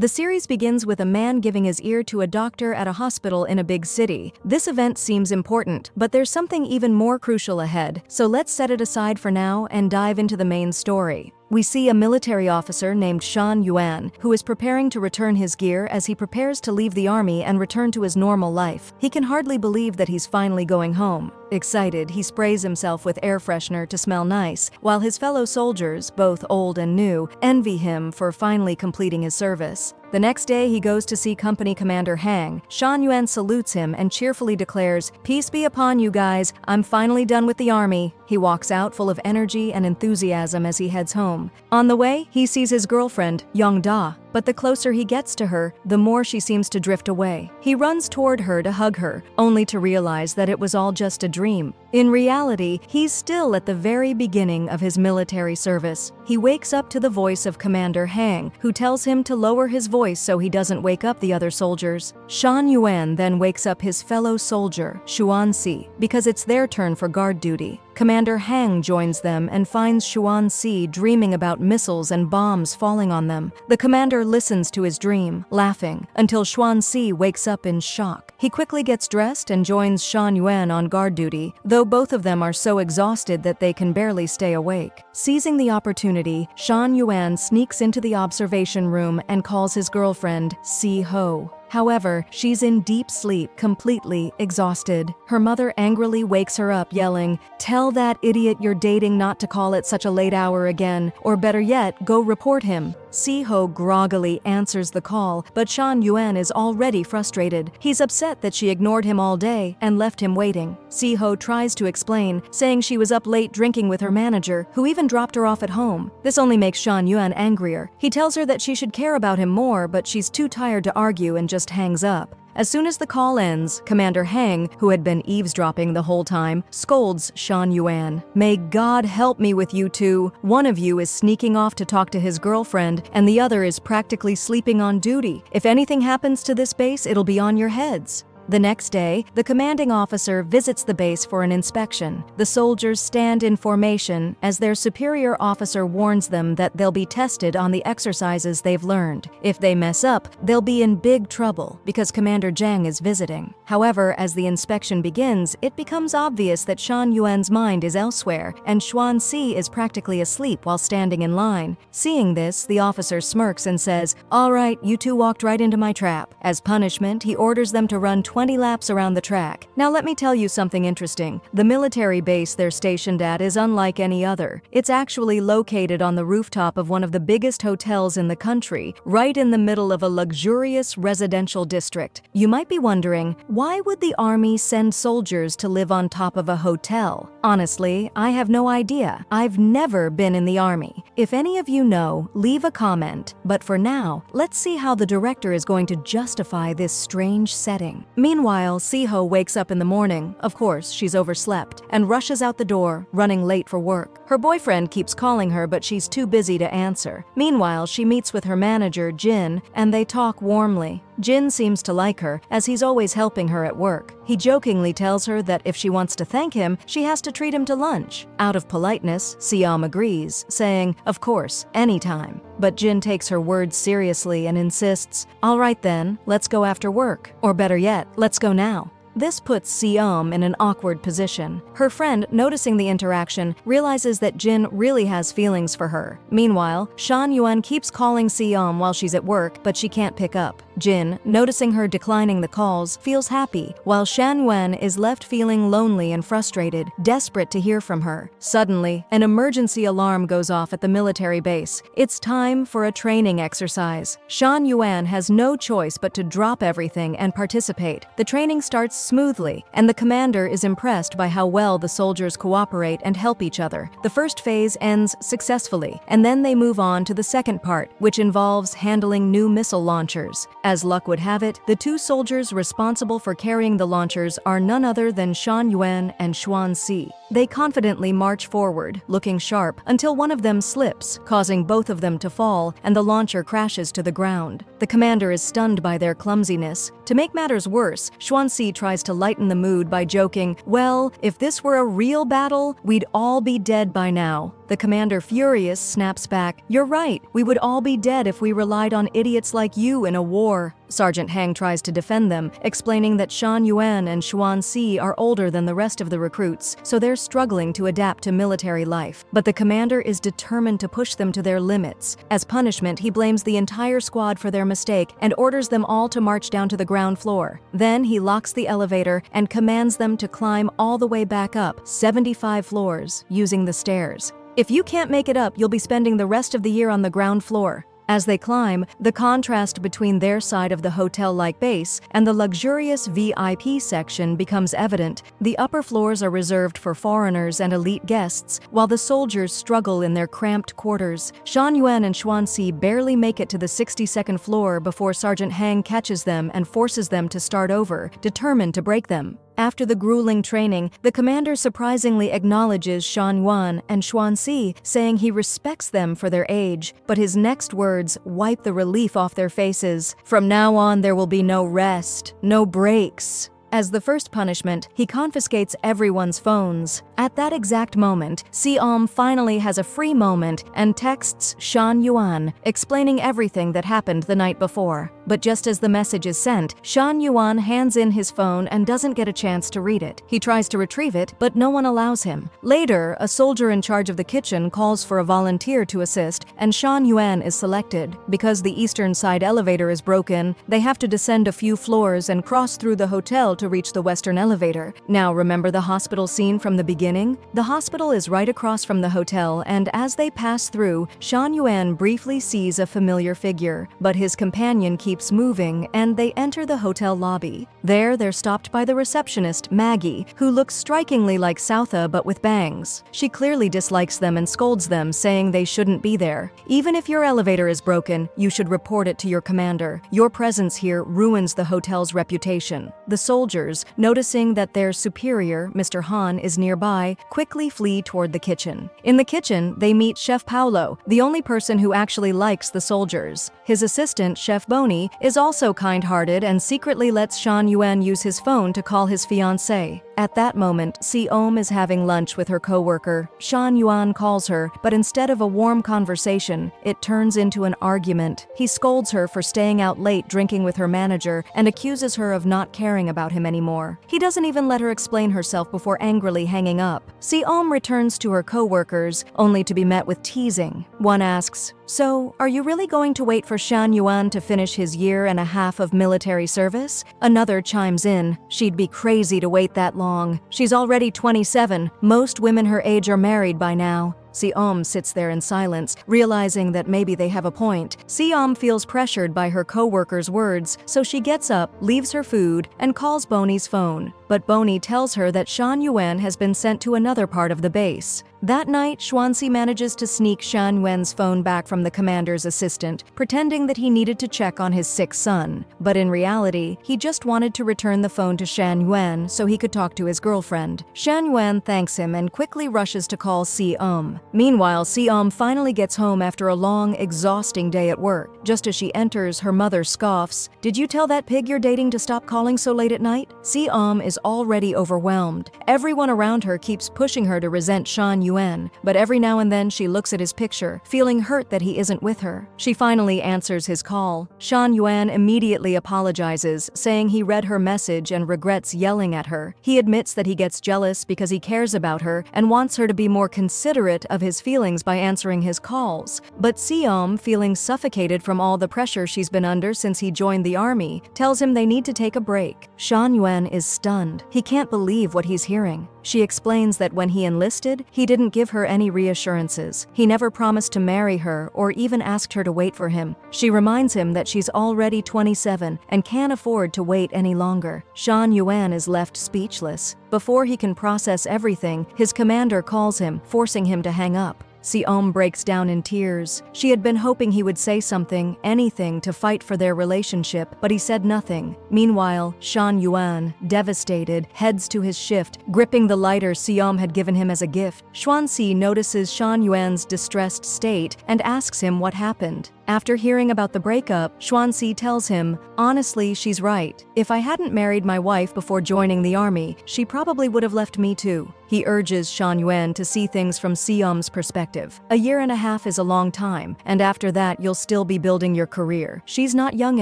The series begins with a man giving his ear to a doctor at a hospital in a big city. This event seems important, but there's something even more crucial ahead, so let's set it aside for now and dive into the main story. We see a military officer named Shan Yuan, who is preparing to return his gear as he prepares to leave the army and return to his normal life. He can hardly believe that he's finally going home. Excited, he sprays himself with air freshener to smell nice, while his fellow soldiers, both old and new, envy him for finally completing his service. The next day, he goes to see Company Commander Hang. Shan Yuan salutes him and cheerfully declares, "Peace be upon you guys, I'm finally done with the army." He walks out full of energy and enthusiasm as he heads home. On the way, he sees his girlfriend, Yang Da, but the closer he gets to her, the more she seems to drift away. He runs toward her to hug her, only to realize that it was all just a dream. In reality, he's still at the very beginning of his military service. He wakes up to the voice of Commander Hang, who tells him to lower his voice so he doesn't wake up the other soldiers. Shan Yuan then wakes up his fellow soldier, Xuanxi, because it's their turn for guard duty. Commander Hang joins them and finds Xuanxi dreaming about missiles and bombs falling on them. The commander listens to his dream, laughing, until Xuanxi wakes up in shock. He quickly gets dressed and joins Shan Yuan on guard duty, though both of them are so exhausted that they can barely stay awake. Seizing the opportunity, Shan Yuan sneaks into the observation room and calls his girlfriend, Si Ho. However, she's in deep sleep, completely exhausted. Her mother angrily wakes her up, yelling, "Tell that idiot you're dating not to call at such a late hour again, or better yet, go report him." Si-ho groggily answers the call, but Shan Yuan is already frustrated. He's upset that she ignored him all day and left him waiting. Si-ho tries to explain, saying she was up late drinking with her manager, who even dropped her off at home. This only makes Shan Yuan angrier. He tells her that she should care about him more, but she's too tired to argue and just hangs up. As soon as the call ends, Commander Hang, who had been eavesdropping the whole time, scolds Shan Yuan. "May God help me with you two. One of you is sneaking off to talk to his girlfriend, and the other is practically sleeping on duty. If anything happens to this base, it'll be on your heads." The next day, the commanding officer visits the base for an inspection. The soldiers stand in formation as their superior officer warns them that they'll be tested on the exercises they've learned. If they mess up, they'll be in big trouble because Commander Zhang is visiting. However, as the inspection begins, it becomes obvious that Shan Yuan's mind is elsewhere, and Xuanxi is practically asleep while standing in line. Seeing this, the officer smirks and says, "All right, you two walked right into my trap." As punishment, he orders them to run 20 laps around the track. Now let me tell you something interesting. The military base they're stationed at is unlike any other. It's actually located on the rooftop of one of the biggest hotels in the country, right in the middle of a luxurious residential district. You might be wondering, why would the army send soldiers to live on top of a hotel? Honestly, I have no idea. I've never been in the army. If any of you know, leave a comment. But for now, let's see how the director is going to justify this strange setting. Meanwhile, Si-ho wakes up in the morning, of course she's overslept, and rushes out the door, running late for work. Her boyfriend keeps calling her, but she's too busy to answer. Meanwhile, she meets with her manager, Jin, and they talk warmly. Jin seems to like her, as he's always helping her at work. He jokingly tells her that if she wants to thank him, she has to treat him to lunch. Out of politeness, Siam agrees, saying, "Of course, anytime." But Jin takes her words seriously and insists, "All right then, let's go after work. Or better yet, let's go now." This puts Siam in an awkward position. Her friend, noticing the interaction, realizes that Jin really has feelings for her. Meanwhile, Shan Yuan keeps calling Siam while she's at work, but she can't pick up. Jin, noticing her declining the calls, feels happy, while Shan Yuan is left feeling lonely and frustrated, desperate to hear from her. Suddenly, an emergency alarm goes off at the military base. It's time for a training exercise. Shan Yuan has no choice but to drop everything and participate. The training starts smoothly, and the commander is impressed by how well the soldiers cooperate and help each other. The first phase ends successfully, and then they move on to the second part, which involves handling new missile launchers. As luck would have it, the two soldiers responsible for carrying the launchers are none other than Shan Yuan and Xuanxi. They confidently march forward, looking sharp, until one of them slips, causing both of them to fall, and the launcher crashes to the ground. The commander is stunned by their clumsiness. To make matters worse, Xuanxi tries tries to lighten the mood by joking, "Well, if this were a real battle, we'd all be dead by now." The commander, furious, snaps back, "You're right, we would all be dead if we relied on idiots like you in a war." Sergeant Hang tries to defend them, explaining that Shan Yuan and Xuan Si are older than the rest of the recruits, so they're struggling to adapt to military life. But the commander is determined to push them to their limits. As punishment, he blames the entire squad for their mistake and orders them all to march down to the ground floor. Then he locks the elevator and commands them to climb all the way back up, 75 floors, using the stairs. "If you can't make it up, you'll be spending the rest of the year on the ground floor." As they climb, the contrast between their side of the hotel-like base and the luxurious VIP section becomes evident. The upper floors are reserved for foreigners and elite guests, while the soldiers struggle in their cramped quarters. Shan Yuan and Xuan Si barely make it to the 62nd floor before Sergeant Hang catches them and forces them to start over, determined to break them. After the grueling training, the commander surprisingly acknowledges Shan Yuan and Xuan Si, saying he respects them for their age, but his next words wipe the relief off their faces. "From now on, there will be no rest, no breaks." As the first punishment, he confiscates everyone's phones. At that exact moment, Si-om finally has a free moment and texts Shan Yuan, explaining everything that happened the night before. But just as the message is sent, Shan Yuan hands in his phone and doesn't get a chance to read it. He tries to retrieve it, but no one allows him. Later, a soldier in charge of the kitchen calls for a volunteer to assist, and Shan Yuan is selected. Because the eastern side elevator is broken, they have to descend a few floors and cross through the hotel to reach the western elevator. Now, remember the hospital scene from the beginning? The hospital is right across from the hotel, and as they pass through, Shan Yuan briefly sees a familiar figure, but his companion keeps moving, and they enter the hotel lobby. There, they're stopped by the receptionist, Maggie, who looks strikingly like Southa but with bangs. She clearly dislikes them and scolds them, saying they shouldn't be there. "Even if your elevator is broken, you should report it to your commander. Your presence here ruins the hotel's reputation." The soldiers, noticing that their superior, Mr. Han, is nearby, quickly flee toward the kitchen. In the kitchen, they meet Chef Paolo, the only person who actually likes the soldiers. His assistant, Chef Boney, is also kind-hearted and secretly lets Shan Yuan use his phone to call his fiancée. At that moment, Si-om is having lunch with her co-worker. Shan Yuan calls her, but instead of a warm conversation, it turns into an argument. He scolds her for staying out late drinking with her manager and accuses her of not caring about him anymore. He doesn't even let her explain herself before angrily hanging up. Si-om returns to her co-workers, only to be met with teasing. One asks, "So, are you really going to wait for Shan Yuan to finish his year and a half of military service?" Another chimes in, "She'd be crazy to wait that long. She's already 27. Most women her age are married by now." Si-om sits there in silence, realizing that maybe they have a point. Si-om feels pressured by her co-worker's words, so she gets up, leaves her food, and calls Boney's phone. But Boney tells her that Shan Yuan has been sent to another part of the base. That night, Xuanxi manages to sneak Shan Yuan's phone back from the commander's assistant, pretending that he needed to check on his sick son. But in reality, he just wanted to return the phone to Shan Yuan so he could talk to his girlfriend. Shan Yuan thanks him and quickly rushes to call Si-om. Meanwhile, Si-om finally gets home after a long, exhausting day at work. Just as she enters, her mother scoffs, "Did you tell that pig you're dating to stop calling so late at night?" Si-om is already overwhelmed. Everyone around her keeps pushing her to resent Shan Yuan, but every now and then she looks at his picture, feeling hurt that he isn't with her. She finally answers his call. Shan Yuan immediately apologizes, saying he read her message and regrets yelling at her. He admits that he gets jealous because he cares about her and wants her to be more considerate of his feelings by answering his calls. But Si-om, feeling suffocated from all the pressure she's been under since he joined the army, tells him they need to take a break. Shan Yuan is stunned. He can't believe what he's hearing. She explains that when he enlisted, he didn't give her any reassurances. He never promised to marry her or even asked her to wait for him. She reminds him that she's already 27 and can't afford to wait any longer. Shan Yuan is left speechless. Before he can process everything, his commander calls him, forcing him to hang up. Si-om breaks down in tears. She had been hoping he would say something, anything, to fight for their relationship, but he said nothing. Meanwhile, Shan Yuan, devastated, heads to his shift, gripping the lighter Si-om had given him as a gift. Xuanxi notices Shan Yuan's distressed state and asks him what happened. After hearing about the breakup, Xuanxi tells him, "Honestly, she's right. If I hadn't married my wife before joining the army, she probably would have left me too." He urges Shan Yuan to see things from Siom's perspective. A year and a half is a long time, and after that you'll still be building your career. She's not young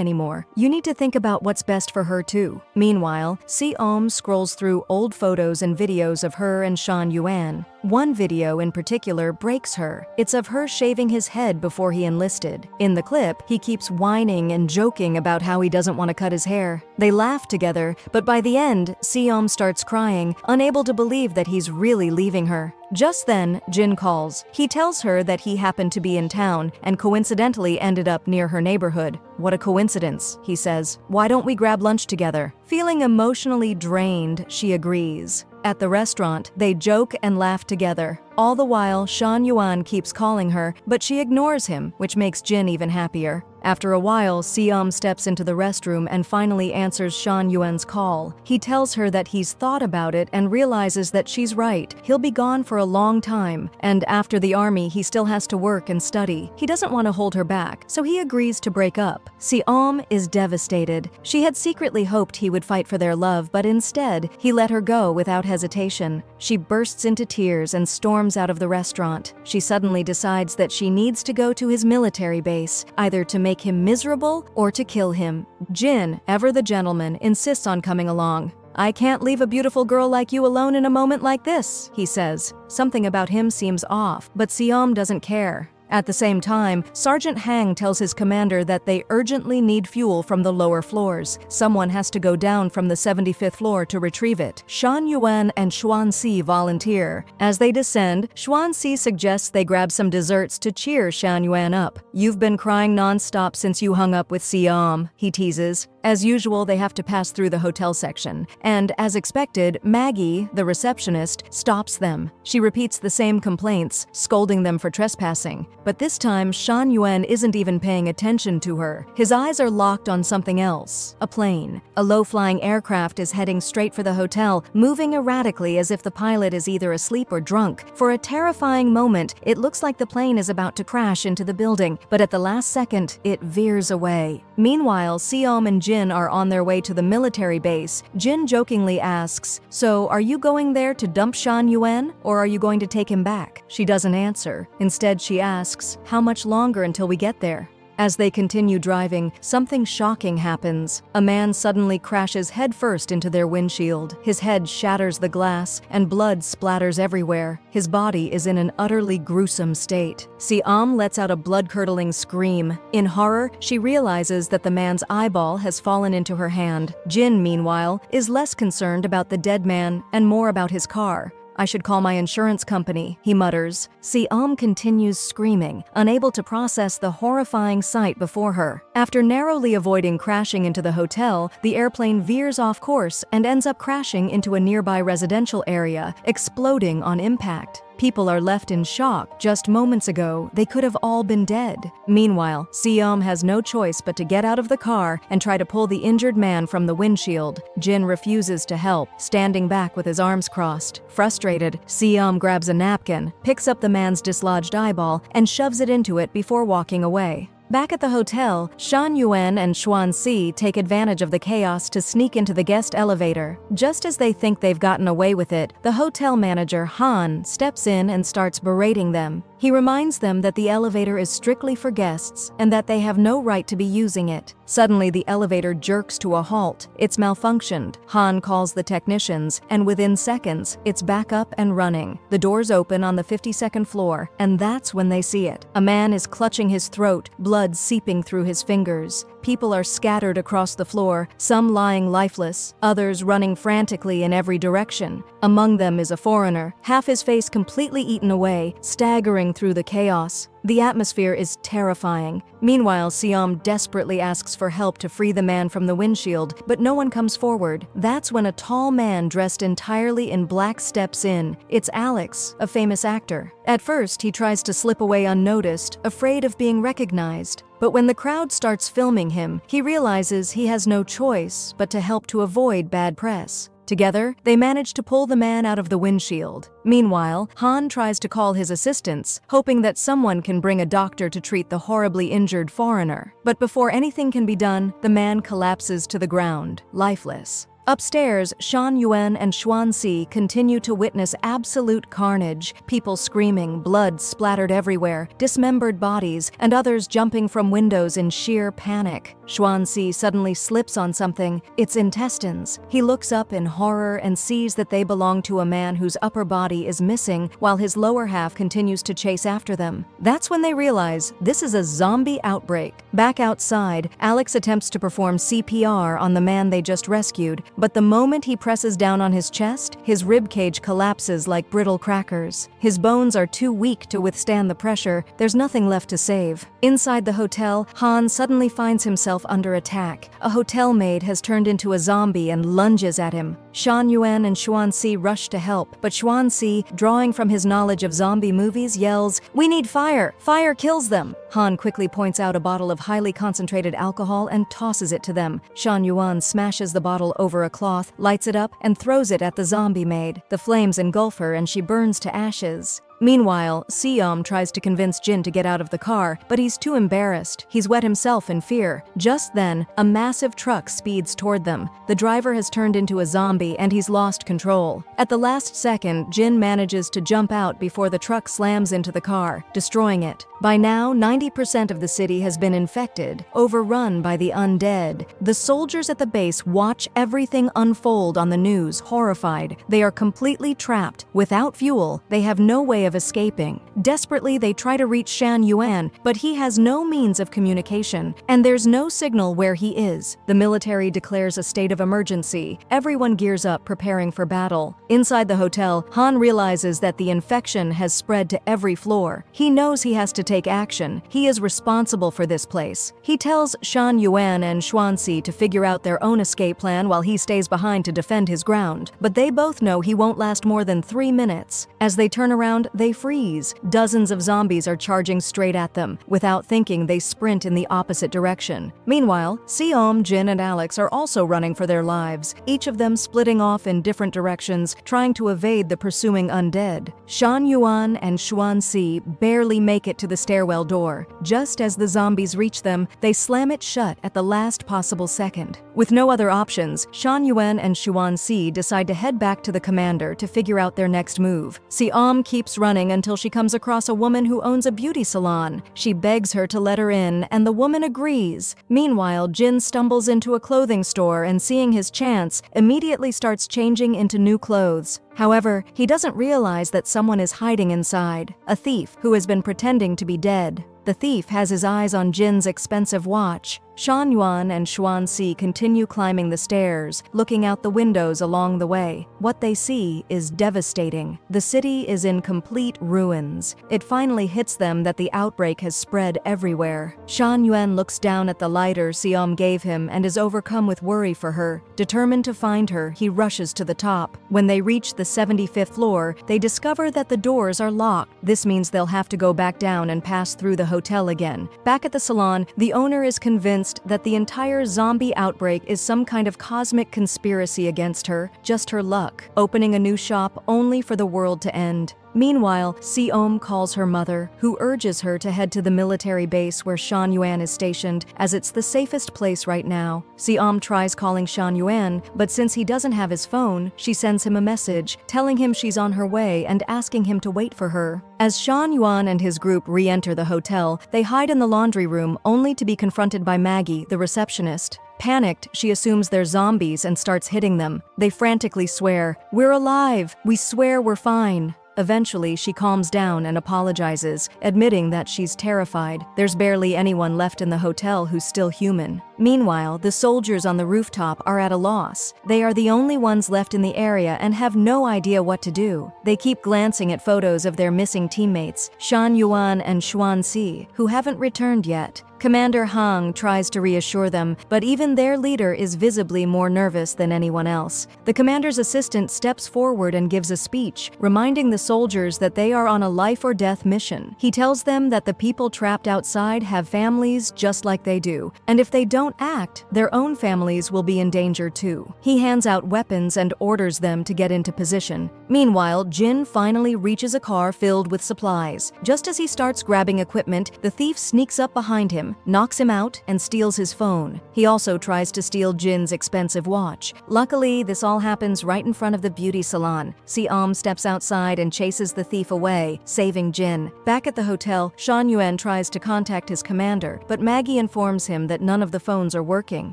anymore. You need to think about what's best for her too. Meanwhile, Siom scrolls through old photos and videos of her and Shan Yuan. One video in particular breaks her. It's of her shaving his head before he enlisted. In the clip, he keeps whining and joking about how he doesn't want to cut his hair. They laugh together, but by the end, Siom starts crying, unable to believe that he's really leaving her. Just then, Jin calls. He tells her that he happened to be in town and coincidentally ended up near her neighborhood. "What a coincidence," he says. "Why don't we grab lunch together?" Feeling emotionally drained, she agrees. At the restaurant, they joke and laugh together. All the while, Shan Yuan keeps calling her, but she ignores him, which makes Jin even happier. After a while, Siom steps into the restroom and finally answers Shan Yuan's call. He tells her that he's thought about it and realizes that she's right. He'll be gone for a long time, and after the army, he still has to work and study. He doesn't want to hold her back, so he agrees to break up. Siom is devastated. She had secretly hoped he would fight for their love, but instead, he let her go without hesitation. She bursts into tears and storms out of the restaurant. She suddenly decides that she needs to go to his military base, either to make him miserable or to kill him. Jin, ever the gentleman, insists on coming along. "I can't leave a beautiful girl like you alone in a moment like this," he says. Something about him seems off, but Siom doesn't care. At the same time, Sergeant Hang tells his commander that they urgently need fuel from the lower floors. Someone has to go down from the 75th floor to retrieve it. Shan Yuan and Xuanxi volunteer. As they descend, Xuanxi suggests they grab some desserts to cheer Shan Yuan up. "You've been crying non-stop since you hung up with Siom," he teases. As usual, they have to pass through the hotel section, and as expected, Maggie, the receptionist, stops them. She repeats the same complaints, scolding them for trespassing. But this time, Shan Yuan isn't even paying attention to her. His eyes are locked on something else, a plane. A low-flying aircraft is heading straight for the hotel, moving erratically as if the pilot is either asleep or drunk. For a terrifying moment, it looks like the plane is about to crash into the building, but at the last second, it veers away. Meanwhile, Siom and Jin are on their way to the military base. Jin jokingly asks, "So, are you going there to dump Shan Yuan, or are you going to take him back?" She doesn't answer. Instead, she asks, "How much longer until we get there?" As they continue driving, something shocking happens. A man suddenly crashes headfirst into their windshield. His head shatters the glass, and blood splatters everywhere. His body is in an utterly gruesome state. Siom lets out a blood-curdling scream. In horror, she realizes that the man's eyeball has fallen into her hand. Jin, meanwhile, is less concerned about the dead man and more about his car. "I should call my insurance company," he mutters. Siom continues screaming, unable to process the horrifying sight before her. After narrowly avoiding crashing into the hotel, the airplane veers off course and ends up crashing into a nearby residential area, exploding on impact. People are left in shock. Just moments ago, they could have all been dead. Meanwhile, Siom has no choice but to get out of the car and try to pull the injured man from the windshield. Jin refuses to help, standing back with his arms crossed. Frustrated, Siom grabs a napkin, picks up the man's dislodged eyeball, and shoves it into it before walking away. Back at the hotel, Shan Yuan and Xuanxi take advantage of the chaos to sneak into the guest elevator. Just as they think they've gotten away with it, the hotel manager, Han, steps in and starts berating them. He reminds them that the elevator is strictly for guests and that they have no right to be using it. Suddenly, the elevator jerks to a halt. It's malfunctioned. Han calls the technicians, and within seconds, it's back up and running. The doors open on the 52nd floor, and that's when they see it. A man is clutching his throat, blood seeping through his fingers. People are scattered across the floor, some lying lifeless, others running frantically in every direction. Among them is a foreigner, half his face completely eaten away, staggering through the chaos. The atmosphere is terrifying. Meanwhile, Siom desperately asks for help to free the man from the windshield, but no one comes forward. That's when a tall man dressed entirely in black steps in. It's Alex, a famous actor. At first, he tries to slip away unnoticed, afraid of being recognized. But when the crowd starts filming him, he realizes he has no choice but to help to avoid bad press. Together, they manage to pull the man out of the windshield. Meanwhile, Han tries to call his assistants, hoping that someone can bring a doctor to treat the horribly injured foreigner. But before anything can be done, the man collapses to the ground, lifeless. Upstairs, Shan Yuan and Xuan Si continue to witness absolute carnage, people screaming, blood splattered everywhere, dismembered bodies, and others jumping from windows in sheer panic. Xuan Si suddenly slips on something, its intestines. He looks up in horror and sees that they belong to a man whose upper body is missing while his lower half continues to chase after them. That's when they realize this is a zombie outbreak. Back outside, Alex attempts to perform CPR on the man they just rescued, but the moment he presses down on his chest, his ribcage collapses like brittle crackers. His bones are too weak to withstand the pressure, there's nothing left to save. Inside the hotel, Han suddenly finds himself under attack. A hotel maid has turned into a zombie and lunges at him. Shan Yuan and Xuan Si rush to help, but Xuan Si, drawing from his knowledge of zombie movies, yells, "We need fire! Fire kills them!" Han quickly points out a bottle of highly concentrated alcohol and tosses it to them. Shan Yuan smashes the bottle over a cloth, lights it up, and throws it at the zombie maid. The flames engulf her and she burns to ashes. Meanwhile, Siom tries to convince Jin to get out of the car, but he's too embarrassed. He's wet himself in fear. Just then, a massive truck speeds toward them. The driver has turned into a zombie and he's lost control. At the last second, Jin manages to jump out before the truck slams into the car, destroying it. By now, 90% of the city has been infected, overrun by the undead. The soldiers at the base watch everything unfold on the news, horrified. They are completely trapped. Without fuel, they have no way of escaping. Desperately, they try to reach Shan Yuan, but he has no means of communication, and there's no signal where he is. The military declares a state of emergency. Everyone gears up, preparing for battle. Inside the hotel, Han realizes that the infection has spread to every floor. He knows he has to take action. He is responsible for this place. He tells Shan Yuan and Xuan Si to figure out their own escape plan while he stays behind to defend his ground. But they both know he won't last more than 3 minutes. As they turn around, they freeze. Dozens of zombies are charging straight at them. Without thinking, they sprint in the opposite direction. Meanwhile, Siom, Jin, and Alex are also running for their lives, each of them splitting off in different directions, trying to evade the pursuing undead. Shan Yuan and Xuan Si barely make it to the stairwell door. Just as the zombies reach them, they slam it shut at the last possible second. With no other options, Shan Yuan and Xuan Si decide to head back to the commander to figure out their next move. Siom keeps running until she comes across a woman who owns a beauty salon. She begs her to let her in, and the woman agrees. Meanwhile, Jin stumbles into a clothing store and, seeing his chance, immediately starts changing into new clothes. However, he doesn't realize that someone is hiding inside, a thief who has been pretending to be dead. The thief has his eyes on Jin's expensive watch. Shan Yuan and Xuan Si continue climbing the stairs, looking out the windows along the way. What they see is devastating. The city is in complete ruins. It finally hits them that the outbreak has spread everywhere. Shan Yuan looks down at the lighter Siom gave him and is overcome with worry for her. Determined to find her, he rushes to the top. When they reach the 75th floor, they discover that the doors are locked. This means they'll have to go back down and pass through the hotel again. Back at the salon, the owner is convinced that the entire zombie outbreak is some kind of cosmic conspiracy against her, just her luck, opening a new shop only for the world to end. Meanwhile, Siom calls her mother, who urges her to head to the military base where Shan Yuan is stationed, as it's the safest place right now. Siom tries calling Shan Yuan, but since he doesn't have his phone, she sends him a message, telling him she's on her way and asking him to wait for her. As Shan Yuan and his group re-enter the hotel, they hide in the laundry room only to be confronted by Maggie, the receptionist. Panicked, she assumes they're zombies and starts hitting them. They frantically swear, "We're alive! We swear we're fine!" Eventually, she calms down and apologizes, admitting that she's terrified. There's barely anyone left in the hotel who's still human. Meanwhile, the soldiers on the rooftop are at a loss. They are the only ones left in the area and have no idea what to do. They keep glancing at photos of their missing teammates, Shan Yuan and Xuan Si, who haven't returned yet. Commander Hang tries to reassure them, but even their leader is visibly more nervous than anyone else. The commander's assistant steps forward and gives a speech, reminding the soldiers that they are on a life-or-death mission. He tells them that the people trapped outside have families just like they do, and if they don't act, their own families will be in danger too. He hands out weapons and orders them to get into position. Meanwhile, Jin finally reaches a car filled with supplies. Just as he starts grabbing equipment, the thief sneaks up behind him, knocks him out, and steals his phone. He also tries to steal Jin's expensive watch. Luckily, this all happens right in front of the beauty salon. Si-am steps outside and chases the thief away, saving Jin. Back at the hotel, Shan Yuan tries to contact his commander, but Maggie informs him that none of the phones are working.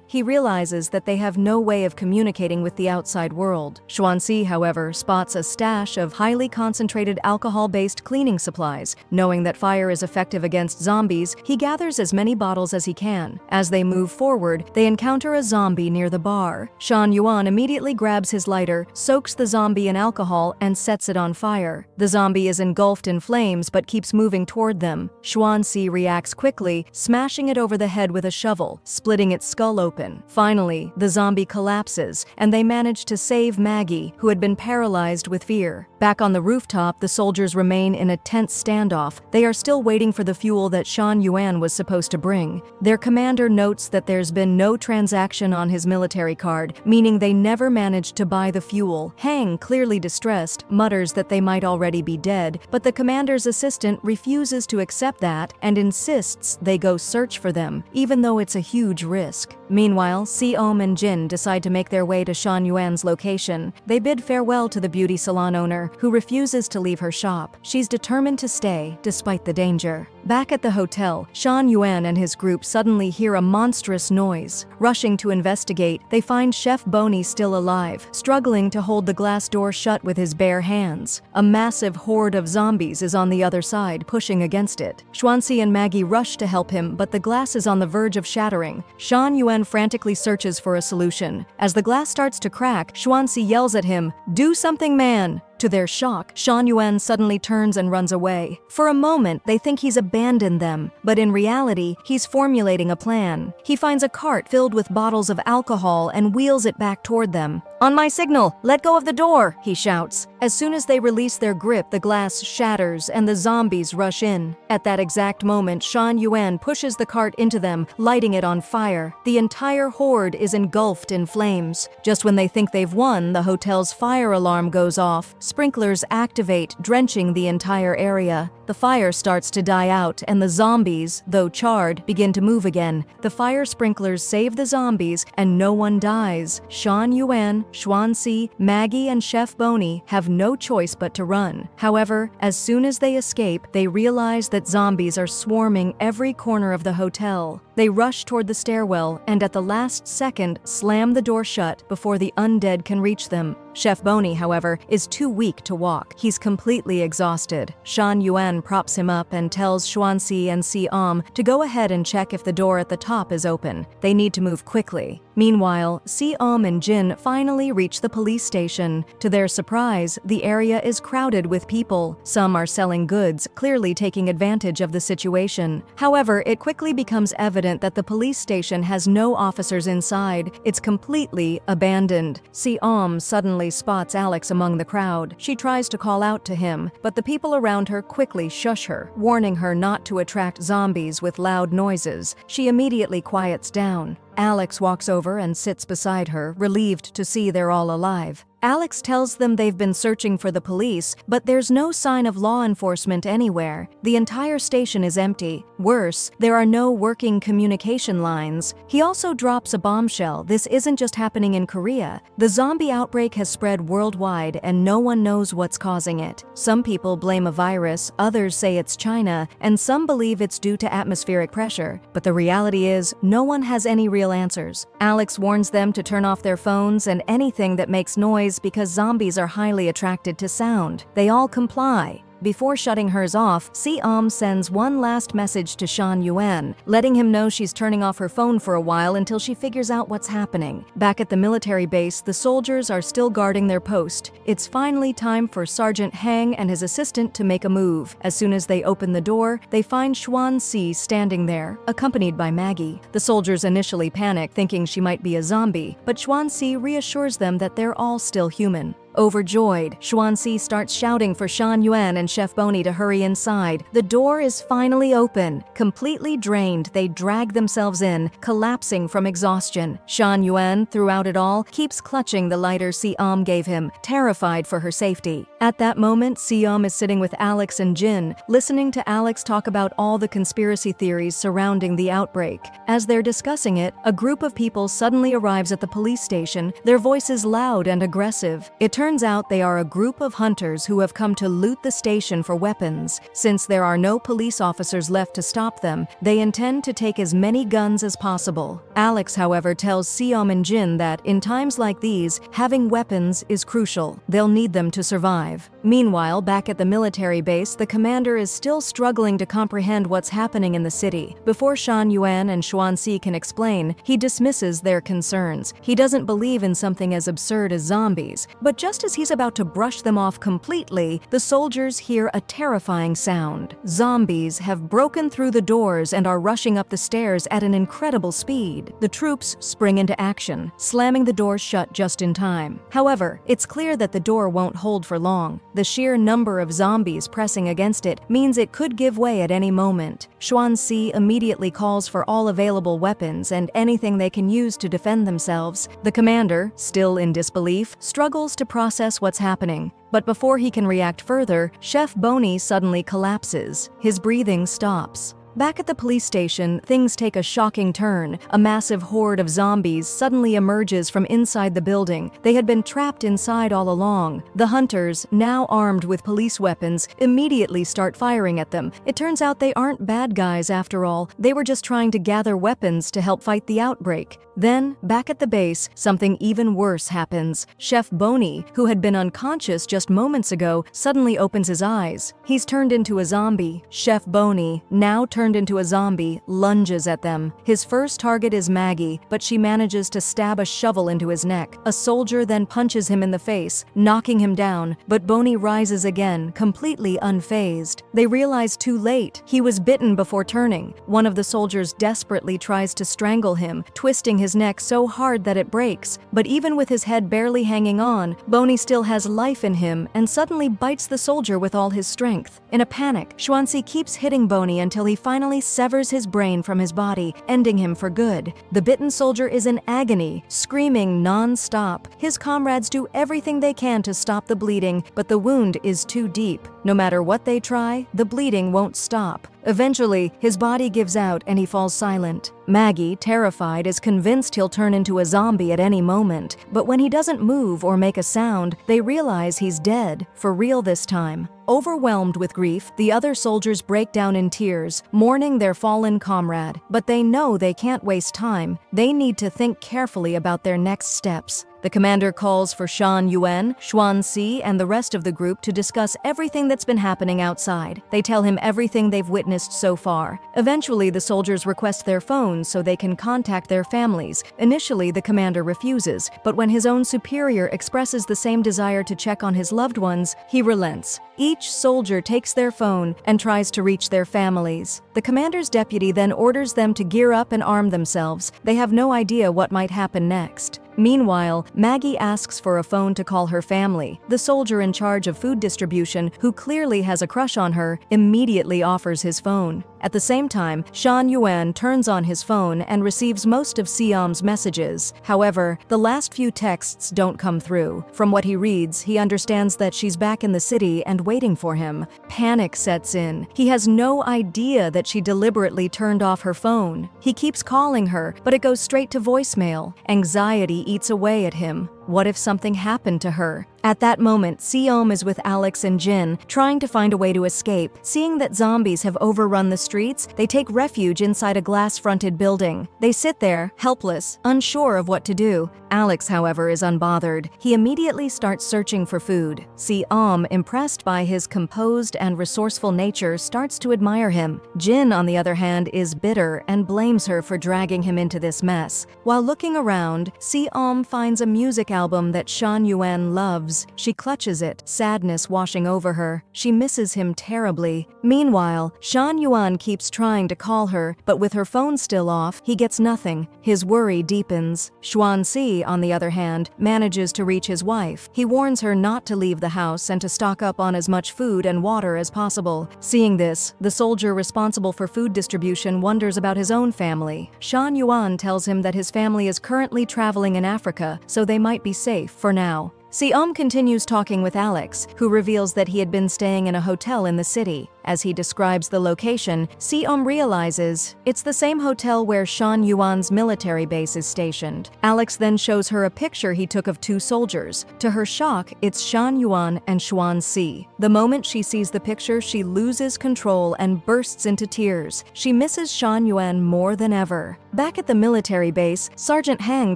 He realizes that they have no way of communicating with the outside world. Xuanxi, however, spots a stash of highly concentrated alcohol-based cleaning supplies. Knowing that fire is effective against zombies, he gathers as many bottles as he can. As they move forward, they encounter a zombie near the bar. Shan Yuan immediately grabs his lighter, soaks the zombie in alcohol, and sets it on fire. The zombie is engulfed in flames but keeps moving toward them. Xuanxi reacts quickly, smashing it over the head with a shovel, splitting its skull open. Finally, the zombie collapses, and they manage to save Maggie, who had been paralyzed with fear. Back on the rooftop, the soldiers remain in a tense standoff. They are still waiting for the fuel that Shan Yuan was supposed to bring. Their commander notes that there's been no transaction on his military card, meaning they never managed to buy the fuel. Hang, clearly distressed, mutters that they might already be dead, but the commander's assistant refuses to accept that and insists they go search for them, even though it's a huge risk. Meanwhile, Si-om and Jin decide to make their way to Shan Yuan's location. They bid farewell to the beauty salon owner, who refuses to leave her shop. She's determined to stay, despite the danger. Back at the hotel, Shan Yuan and his group suddenly hear a monstrous noise. Rushing to investigate, they find Chef Boney still alive, struggling to hold the glass door shut with his bare hands. A massive horde of zombies is on the other side, pushing against it. Xuanxi and Maggie rush to help him, but the glass is on the verge of shattering. Shan Yuan frantically searches for a solution. As the glass starts to crack, Xuanxi yells at him, "Do something, man!" To their shock, Shan Yuan suddenly turns and runs away. For a moment, they think he's abandoned them, but in reality, he's formulating a plan. He finds a cart filled with bottles of alcohol and wheels it back toward them. "On my signal, let go of the door," he shouts. As soon as they release their grip, the glass shatters and the zombies rush in. At that exact moment, Shan Yuan pushes the cart into them, lighting it on fire. The entire horde is engulfed in flames. Just when they think they've won, the hotel's fire alarm goes off. Sprinklers activate, drenching the entire area. The fire starts to die out, and the zombies, though charred, begin to move again. The fire sprinklers save the zombies, and no one dies. Shan Yuan, Xuanxi, Maggie, and Chef Boney have no choice but to run. However, as soon as they escape, they realize that zombies are swarming every corner of the hotel. They rush toward the stairwell, and at the last second, slam the door shut before the undead can reach them. Chef Boney, however, is too weak to walk. He's completely exhausted. Shan Yuan props him up and tells Xuanxi and Si-am to go ahead and check if the door at the top is open. They need to move quickly. Meanwhile, Si-am and Jin finally reach the police station. To their surprise, the area is crowded with people. Some are selling goods, clearly taking advantage of the situation. However, it quickly becomes evident that the police station has no officers inside. It's completely abandoned. Si-am suddenly spots Alex among the crowd. She tries to call out to him, but the people around her quickly shush her, warning her not to attract zombies with loud noises. She immediately quiets down. Alex walks over and sits beside her, relieved to see they're all alive. Alex tells them they've been searching for the police, but there's no sign of law enforcement anywhere. The entire station is empty. Worse, there are no working communication lines. He also drops a bombshell. This isn't just happening in Korea. The zombie outbreak has spread worldwide, and no one knows what's causing it. Some people blame a virus, others say it's China, and some believe it's due to atmospheric pressure. But the reality is, no one has any real answers. Alex warns them to turn off their phones and anything that makes noise because zombies are highly attracted to sound. They all comply. Before shutting hers off, Si-am sends one last message to Shan Yuan, letting him know she's turning off her phone for a while until she figures out what's happening. Back at the military base, the soldiers are still guarding their post. It's finally time for Sergeant Hang and his assistant to make a move. As soon as they open the door, they find Xuanxi standing there, accompanied by Maggie. The soldiers initially panic, thinking she might be a zombie, but Xuanxi reassures them that they're all still human. Overjoyed, Xuanxi starts shouting for Shan Yuan and Chef Boney to hurry inside. The door is finally open. Completely drained, they drag themselves in, collapsing from exhaustion. Shan Yuan, throughout it all, keeps clutching the lighter Si-am gave him, terrified for her safety. At that moment, Si-am is sitting with Alex and Jin, listening to Alex talk about all the conspiracy theories surrounding the outbreak. As they're discussing it, a group of people suddenly arrives at the police station, their voices loud and aggressive. It turns out they are a group of hunters who have come to loot the station for weapons. Since there are no police officers left to stop them, they intend to take as many guns as possible. Alex, however, tells Si-am and Jin that in times like these, having weapons is crucial. They'll need them to survive. Meanwhile, back at the military base, the commander is still struggling to comprehend what's happening in the city. Before Shan Yuan and Xuanxi can explain, he dismisses their concerns. He doesn't believe in something as absurd as zombies. But just as he's about to brush them off completely, the soldiers hear a terrifying sound. Zombies have broken through the doors and are rushing up the stairs at an incredible speed. The troops spring into action, slamming the doors shut just in time. However, it's clear that the door won't hold for long. The sheer number of zombies pressing against it means it could give way at any moment. Xuanxi immediately calls for all available weapons and anything they can use to defend themselves. The commander, still in disbelief, struggles to process what's happening. But before he can react further, Chef Boney suddenly collapses. His breathing stops. Back at the police station, things take a shocking turn. A massive horde of zombies suddenly emerges from inside the building. They had been trapped inside all along. The hunters, now armed with police weapons, immediately start firing at them. It turns out they aren't bad guys after all. They were just trying to gather weapons to help fight the outbreak. Then, back at the base, something even worse happens. Chef Boney, who had been unconscious just moments ago, suddenly opens his eyes. He's turned into a zombie. Chef Boney, now turned into a zombie, lunges at them. His first target is Maggie, but she manages to stab a shovel into his neck. A soldier then punches him in the face, knocking him down, but Boney rises again, completely unfazed. They realize too late. He was bitten before turning. One of the soldiers desperately tries to strangle him, twisting his neck so hard that it breaks. But even with his head barely hanging on, Boney still has life in him and suddenly bites the soldier with all his strength. In a panic, Xuanxi keeps hitting Boney until he finally severs his brain from his body, ending him for good. The bitten soldier is in agony, screaming non-stop. His comrades do everything they can to stop the bleeding, but the wound is too deep. No matter what they try, the bleeding won't stop. Eventually, his body gives out and he falls silent. Maggie, terrified, is convinced he'll turn into a zombie at any moment, but when he doesn't move or make a sound, they realize he's dead, for real this time. Overwhelmed with grief, the other soldiers break down in tears, mourning their fallen comrade. But they know they can't waste time. They need to think carefully about their next steps. The commander calls for Shan Yuan, Xuanxi, and the rest of the group to discuss everything that's been happening outside. They tell him everything they've witnessed so far. Eventually, the soldiers request their phones so they can contact their families. Initially, the commander refuses, but when his own superior expresses the same desire to check on his loved ones, he relents. Each soldier takes their phone and tries to reach their families. The commander's deputy then orders them to gear up and arm themselves. They have no idea what might happen next. Meanwhile, Maggie asks for a phone to call her family. The soldier in charge of food distribution, who clearly has a crush on her, immediately offers his phone. At the same time, Shan Yuan turns on his phone and receives most of Siam's messages. However, the last few texts don't come through. From what he reads, he understands that she's back in the city and waiting for him. Panic sets in. He has no idea that she deliberately turned off her phone. He keeps calling her, but it goes straight to voicemail. Anxiety eats away at him. What if something happened to her? At that moment, Seom is with Alex and Jin, trying to find a way to escape. Seeing that zombies have overrun the streets, they take refuge inside a glass-fronted building. They sit there, helpless, unsure of what to do. Alex, however, is unbothered. He immediately starts searching for food. Seom, impressed by his composed and resourceful nature, starts to admire him. Jin, on the other hand, is bitter and blames her for dragging him into this mess. While looking around, Seom finds a music album that Shan Yuan loves. She clutches it, sadness washing over her. She misses him terribly. Meanwhile, Shan Yuan keeps trying to call her, but with her phone still off, he gets nothing. His worry deepens. Xuanxi, on the other hand, manages to reach his wife. He warns her not to leave the house and to stock up on as much food and water as possible. Seeing this, the soldier responsible for food distribution wonders about his own family. Shan Yuan tells him that his family is currently traveling in Africa, so they might be safe for now. Seom continues talking with Alex, who reveals that he had been staying in a hotel in the city. As he describes the location, Seom realizes it's the same hotel where Shan Yuan's military base is stationed. Alex then shows her a picture he took of two soldiers. To her shock, it's Shan Yuan and Xuanxi. The moment she sees the picture, she loses control and bursts into tears. She misses Shan Yuan more than ever. Back at the military base, Sergeant Hang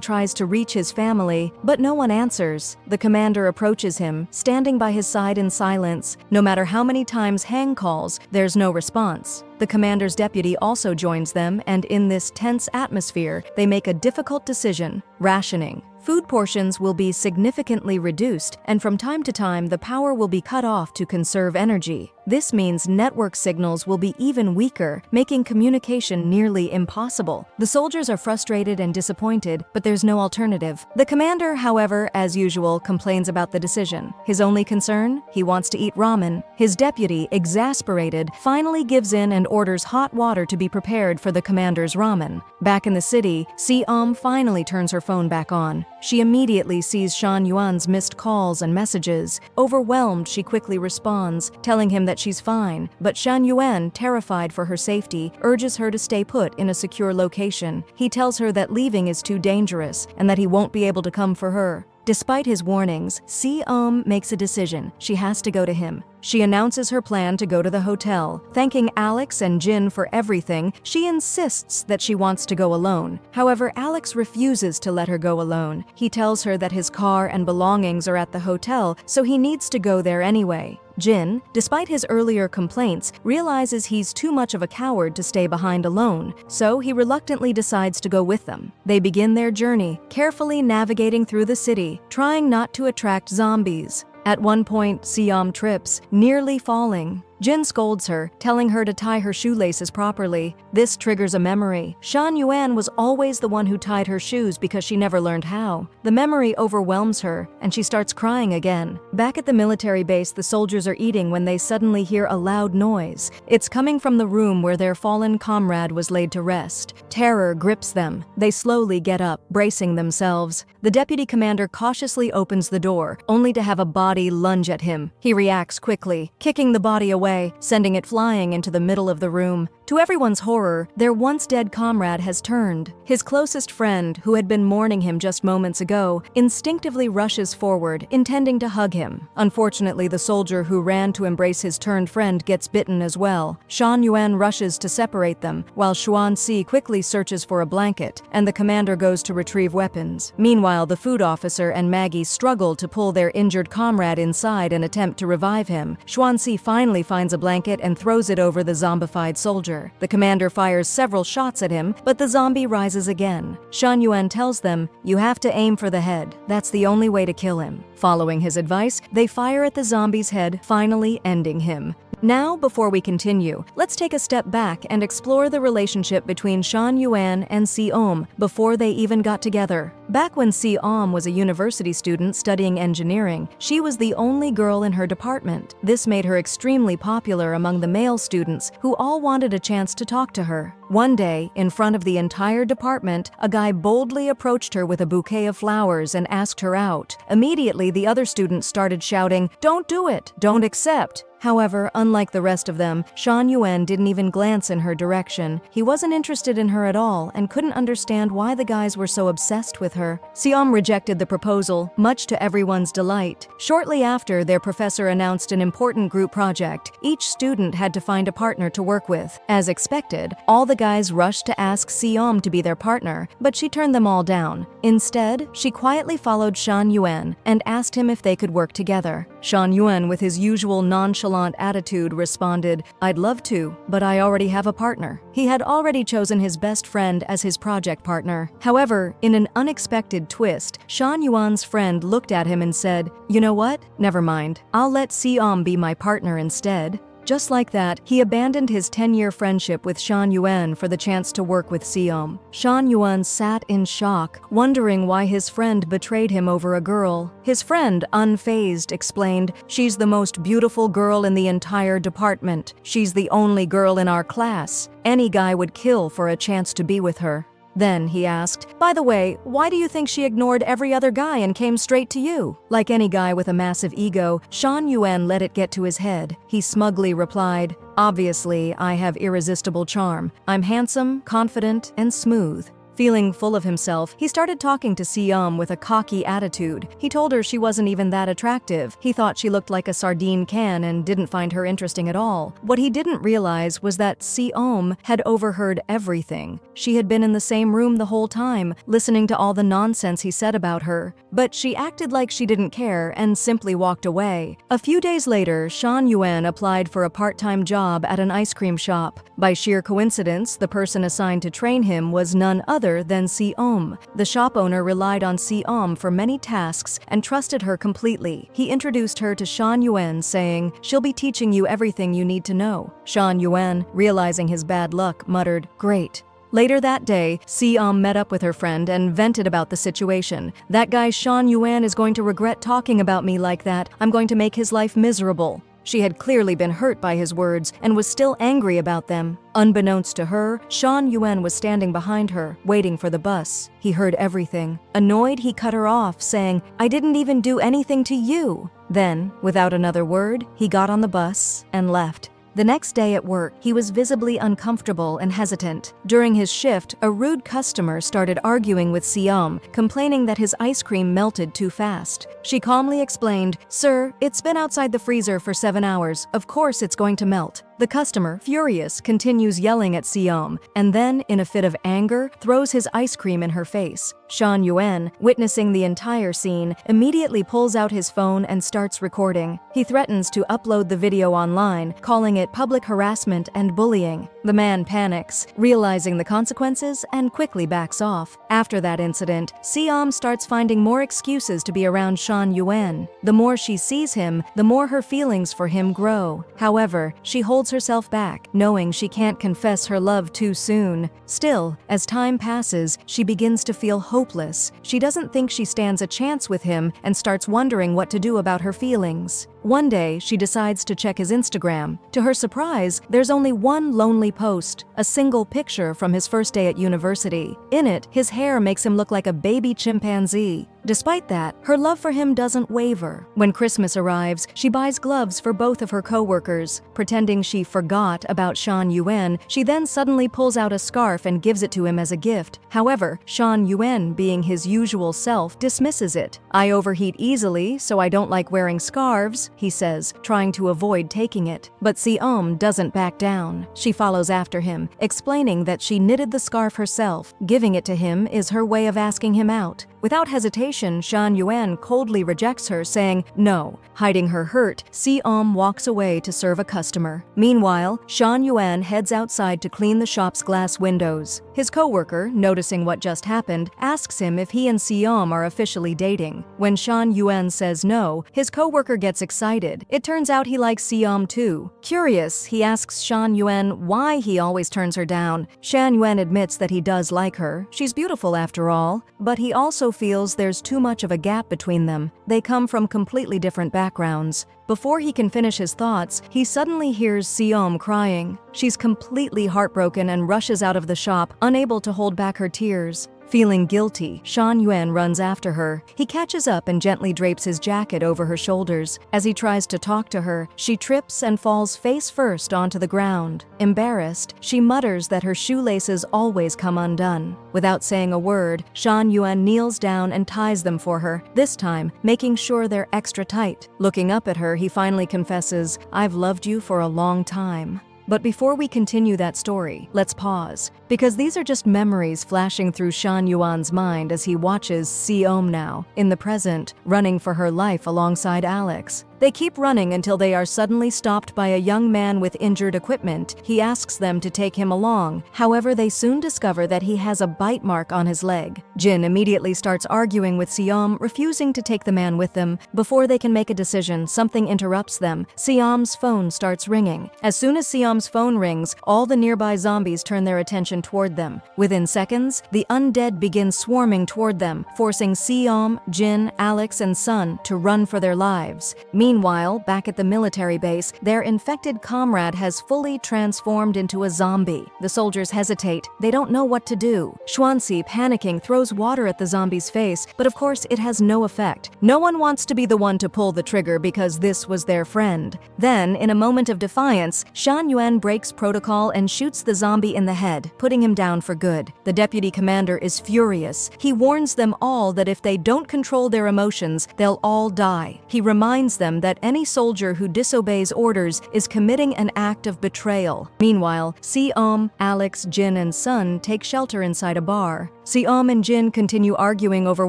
tries to reach his family, but no one answers. The commander approaches him, standing by his side in silence. No matter how many times Hang calls, there's no response. The commander's deputy also joins them, and in this tense atmosphere, they make a difficult decision: rationing. Food portions will be significantly reduced, and from time to time, the power will be cut off to conserve energy. This means network signals will be even weaker, making communication nearly impossible. The soldiers are frustrated and disappointed, but there's no alternative. The commander, however, as usual, complains about the decision. His only concern? He wants to eat ramen. His deputy, exasperated, finally gives in and orders hot water to be prepared for the commander's ramen. Back in the city, Seom finally turns her phone back on. She immediately sees Shan Yuan's missed calls and messages. Overwhelmed, she quickly responds, telling him that she's fine, but Shan Yuan, terrified for her safety, urges her to stay put in a secure location. He tells her that leaving is too dangerous and that he won't be able to come for her. Despite his warnings, Seom makes a decision. She has to go to him. She announces her plan to go to the hotel. Thanking Alex and Jin for everything, she insists that she wants to go alone. However, Alex refuses to let her go alone. He tells her that his car and belongings are at the hotel, so he needs to go there anyway. Jin, despite his earlier complaints, realizes he's too much of a coward to stay behind alone, so he reluctantly decides to go with them. They begin their journey, carefully navigating through the city, trying not to attract zombies. At one point, Seom trips, nearly falling. Jin scolds her, telling her to tie her shoelaces properly. This triggers a memory. Shan Yuan was always the one who tied her shoes because she never learned how. The memory overwhelms her, and she starts crying again. Back at the military base, the soldiers are eating when they suddenly hear a loud noise. It's coming from the room where their fallen comrade was laid to rest. Terror grips them. They slowly get up, bracing themselves. The deputy commander cautiously opens the door, only to have a body lunge at him. He reacts quickly, kicking the body away, sending it flying into the middle of the room. To everyone's horror, their once-dead comrade has turned. His closest friend, who had been mourning him just moments ago, instinctively rushes forward, intending to hug him. Unfortunately, the soldier who ran to embrace his turned friend gets bitten as well. Shan Yuan rushes to separate them, while Xuanxi quickly searches for a blanket, and the commander goes to retrieve weapons. Meanwhile, the food officer and Maggie struggle to pull their injured comrade inside and attempt to revive him. Xuanxi finally finds a blanket and throws it over the zombified soldier. The commander fires several shots at him, but the zombie rises again. Shan Yuan tells them, "You have to aim for the head. That's the only way to kill him." Following his advice, they fire at the zombie's head, finally ending him. Now, before we continue, let's take a step back and explore the relationship between Shan Yuan and Seom before they even got together. Back when Seom was a university student studying engineering, she was the only girl in her department. This made her extremely popular among the male students who all wanted a chance to talk to her. One day, in front of the entire department, a guy boldly approached her with a bouquet of flowers and asked her out. Immediately, the other students started shouting, "Don't do it! Don't accept!" However, unlike the rest of them, Shan Yuan didn't even glance in her direction. He wasn't interested in her at all and couldn't understand why the guys were so obsessed with her. Seom rejected the proposal, much to everyone's delight. Shortly after, their professor announced an important group project. Each student had to find a partner to work with. As expected, all the guys rushed to ask Seom to be their partner, but she turned them all down. Instead, she quietly followed Shan Yuan and asked him if they could work together. Shan Yuan, with his usual nonchalant attitude, responded, "I'd love to, but I already have a partner." He had already chosen his best friend as his project partner. However, in an unexpected twist, Shan Yuan's friend looked at him and said, "You know what? Never mind. I'll let Seom be my partner instead." Just like that, he abandoned his 10-year friendship with Shan Yuan for the chance to work with Seom. Shan Yuan sat in shock, wondering why his friend betrayed him over a girl. His friend, unfazed, explained, "She's the most beautiful girl in the entire department. She's the only girl in our class. Any guy would kill for a chance to be with her." Then he asked, "By the way, why do you think she ignored every other guy and came straight to you?" Like any guy with a massive ego, Shan Yuan let it get to his head. He smugly replied, "Obviously, I have irresistible charm. I'm handsome, confident, and smooth." Feeling full of himself, he started talking to Seom with a cocky attitude. He told her she wasn't even that attractive. He thought she looked like a sardine can and didn't find her interesting at all. What he didn't realize was that Seom had overheard everything. She had been in the same room the whole time, listening to all the nonsense he said about her. But she acted like she didn't care and simply walked away. A few days later, Shan Yuan applied for a part-time job at an ice cream shop. By sheer coincidence, the person assigned to train him was none other than Seom. The shop owner relied on Seom for many tasks and trusted her completely. He introduced her to Shan Yuan, saying, "She'll be teaching you everything you need to know." Shan Yuan, realizing his bad luck, muttered, "Great." Later that day, Seom met up with her friend and vented about the situation. "That guy Shan Yuan is going to regret talking about me like that. I'm going to make his life miserable." She had clearly been hurt by his words and was still angry about them. Unbeknownst to her, Shan Yuan was standing behind her, waiting for the bus. He heard everything. Annoyed, he cut her off, saying, "I didn't even do anything to you." Then, without another word, he got on the bus and left. The next day at work, he was visibly uncomfortable and hesitant. During his shift, a rude customer started arguing with Seom, complaining that his ice cream melted too fast. She calmly explained, "Sir, it's been outside the freezer for 7 hours. Of course it's going to melt." The customer, furious, continues yelling at Seom, and then, in a fit of anger, throws his ice cream in her face. Shan Yuan, witnessing the entire scene, immediately pulls out his phone and starts recording. He threatens to upload the video online, calling it public harassment and bullying. The man panics, realizing the consequences, and quickly backs off. After that incident, Seom starts finding more excuses to be around Shan Yuan. The more she sees him, the more her feelings for him grow. However, she holds herself back, knowing she can't confess her love too soon. Still, as time passes, she begins to feel hopeless. She doesn't think she stands a chance with him and starts wondering what to do about her feelings. One day, she decides to check his Instagram. To her surprise, there's only one lonely post, a single picture from his first day at university. In it, his hair makes him look like a baby chimpanzee. Despite that, her love for him doesn't waver. When Christmas arrives, she buys gloves for both of her co-workers. Pretending she forgot about Shan Yuan, she then suddenly pulls out a scarf and gives it to him as a gift. However, Shan Yuan, being his usual self, dismisses it. "I overheat easily, so I don't like wearing scarves," he says, trying to avoid taking it. But Seom doesn't back down. She follows after him, explaining that she knitted the scarf herself. Giving it to him is her way of asking him out. Without hesitation, Shan Yuan coldly rejects her, saying no. Hiding her hurt, Seom walks away to serve a customer. Meanwhile, Shan Yuan heads outside to clean the shop's glass windows. His coworker, noticing what just happened, asks him if he and Seom are officially dating. When Shan Yuan says no, his coworker gets excited. It turns out he likes Seom too. Curious, he asks Shan Yuan why he always turns her down. Shan Yuan admits that he does like her. She's beautiful after all, but he also feels there's too much of a gap between them. They come from completely different backgrounds. Before he can finish his thoughts, he suddenly hears Seom crying. She's completely heartbroken and rushes out of the shop, unable to hold back her tears. Feeling guilty, Shan Yuan runs after her. He catches up and gently drapes his jacket over her shoulders. As he tries to talk to her, she trips and falls face first onto the ground. Embarrassed, she mutters that her shoelaces always come undone. Without saying a word, Shan Yuan kneels down and ties them for her, this time making sure they're extra tight. Looking up at her, he finally confesses, "I've loved you for a long time." But before we continue that story, let's pause, because these are just memories flashing through Shan Yuan's mind as he watches Si-om now, in the present, running for her life alongside Alex. They keep running until they are suddenly stopped by a young man with injured equipment. He asks them to take him along. However, they soon discover that he has a bite mark on his leg. Jin immediately starts arguing with Si-om, refusing to take the man with them. Before they can make a decision, something interrupts them. Si-om's phone starts ringing. As soon as Si-om's phone rings, all the nearby zombies turn their attention toward them. Within seconds, the undead begin swarming toward them, forcing Si-om, Jin, Alex, and Sun to run for their lives. Meanwhile, back at the military base, their infected comrade has fully transformed into a zombie. The soldiers hesitate. They don't know what to do. Xuanxi, panicking, throws water at the zombie's face, but of course it has no effect. No one wants to be the one to pull the trigger because this was their friend. Then, in a moment of defiance, Shan Yuan breaks protocol and shoots the zombie in the head, putting him down for good. The deputy commander is furious. He warns them all that if they don't control their emotions, they'll all die. He reminds them that any soldier who disobeys orders is committing an act of betrayal. Meanwhile, Si-om, Alex, Jin, and Sun take shelter inside a bar. Si-om and Jin continue arguing over